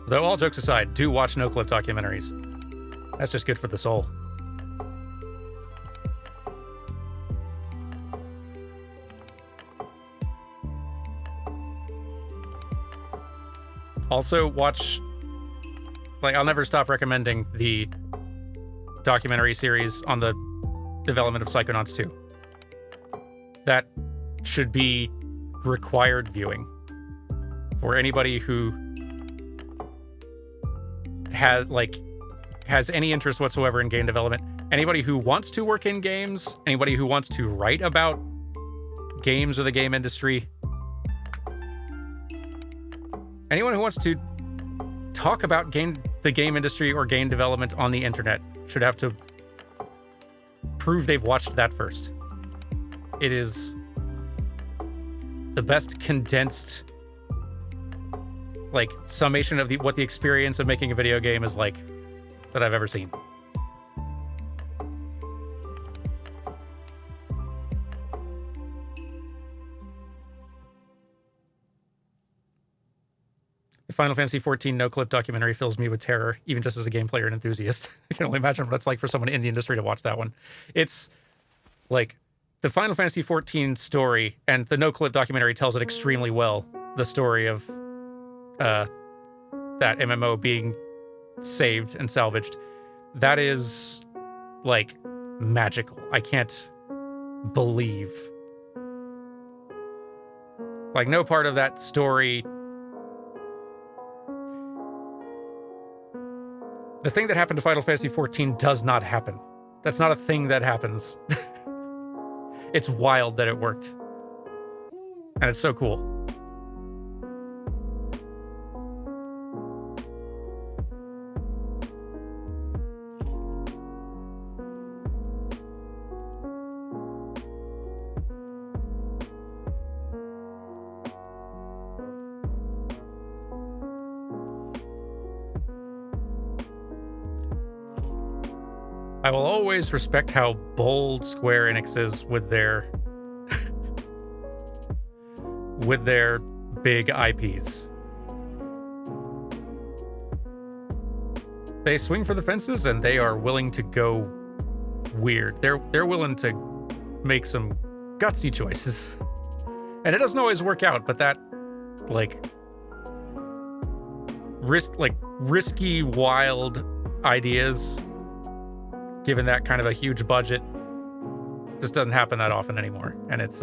Though all jokes aside, do watch no-clip documentaries. That's just good for the soul. Also, watch... Like, I'll never stop recommending the documentary series on the development of Psychonauts 2. That should be required viewing for anybody who has any interest whatsoever in game development. Anybody who wants to work in games, anybody who wants to write about games or the game industry, anyone who wants to talk about the game industry or game development on the internet should have to prove they've watched that first. It is the best condensed, like, summation of what the experience of making a video game is like that I've ever seen. The Final Fantasy XIV no-clip documentary fills me with terror, even just as a game player and enthusiast. I can only imagine what it's like for someone in the industry to watch that one. It's like the Final Fantasy XIV story, and the no-clip documentary tells it extremely well. The story of that MMO being saved and salvaged. That is, like, magical. I can't believe. Like, no part of that story... The thing that happened to Final Fantasy XIV does not happen. That's not a thing that happens. It's wild that it worked. And it's so cool. I will always respect how bold Square Enix is with their with their big IPs. They swing for the fences and they are willing to go weird. They're willing to make some gutsy choices. And it doesn't always work out, but that risky, wild ideas, given that kind of a huge budget, just doesn't happen that often anymore. And it's,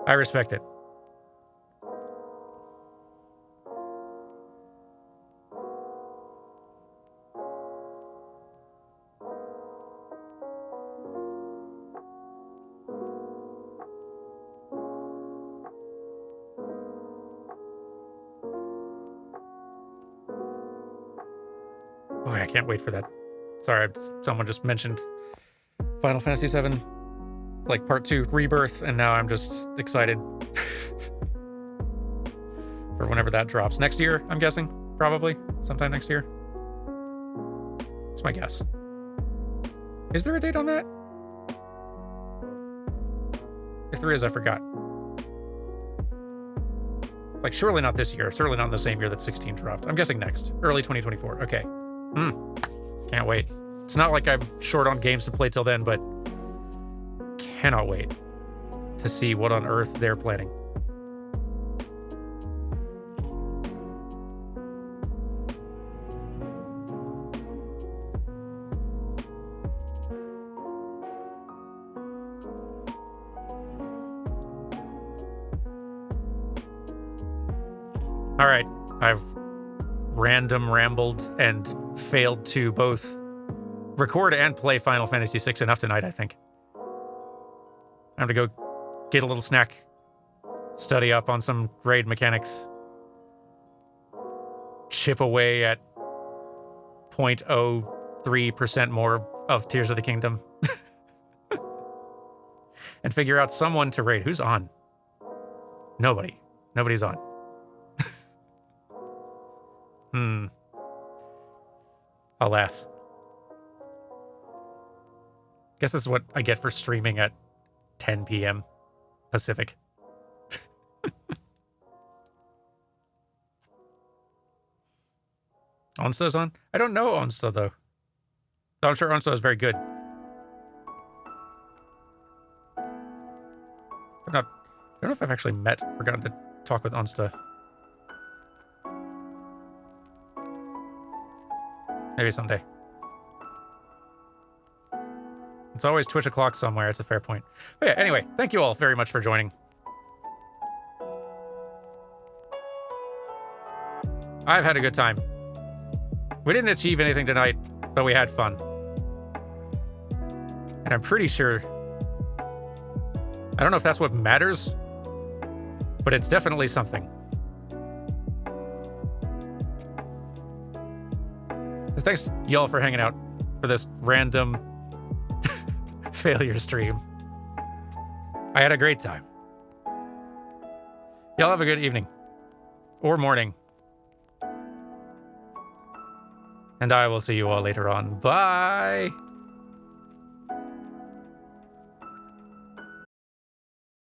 I respect it. Boy, I can't wait for that. Sorry, someone just mentioned Final Fantasy VII, like Part 2 Rebirth, and now I'm just excited for whenever that drops. Next year, I'm guessing. Probably. Sometime next year. That's my guess. Is there a date on that? If there is, I forgot. Like, surely not this year. Certainly not in the same year that 16 dropped. I'm guessing next. Early 2024. Okay. Can't wait. It's not like I'm short on games to play till then, but cannot wait to see what on earth they're planning. All right. I've random rambled and failed to both record and play Final Fantasy VI enough tonight, I think. I have to go get a little snack, study up on some raid mechanics, chip away at 0.03% more of Tears of the Kingdom, and figure out someone to raid. Who's on? Nobody. Nobody's on. Alas. Guess this is what I get for streaming at 10 p.m. Pacific. Onsta's on? I don't know Onsta, though. Though I'm sure Onsta is very good. I don't know if I've actually met or gotten to talk with Onsta. Maybe someday. It's always Twitch o'clock somewhere. It's a fair point. But yeah, anyway, thank you all very much for joining. I've had a good time. We didn't achieve anything tonight, but we had fun. And I'm pretty sure... I don't know if that's what matters, but it's definitely something. So thanks, y'all, for hanging out for this random failure stream. I had a great time. Y'all have a good evening. Or morning. And I will see you all later on. Bye!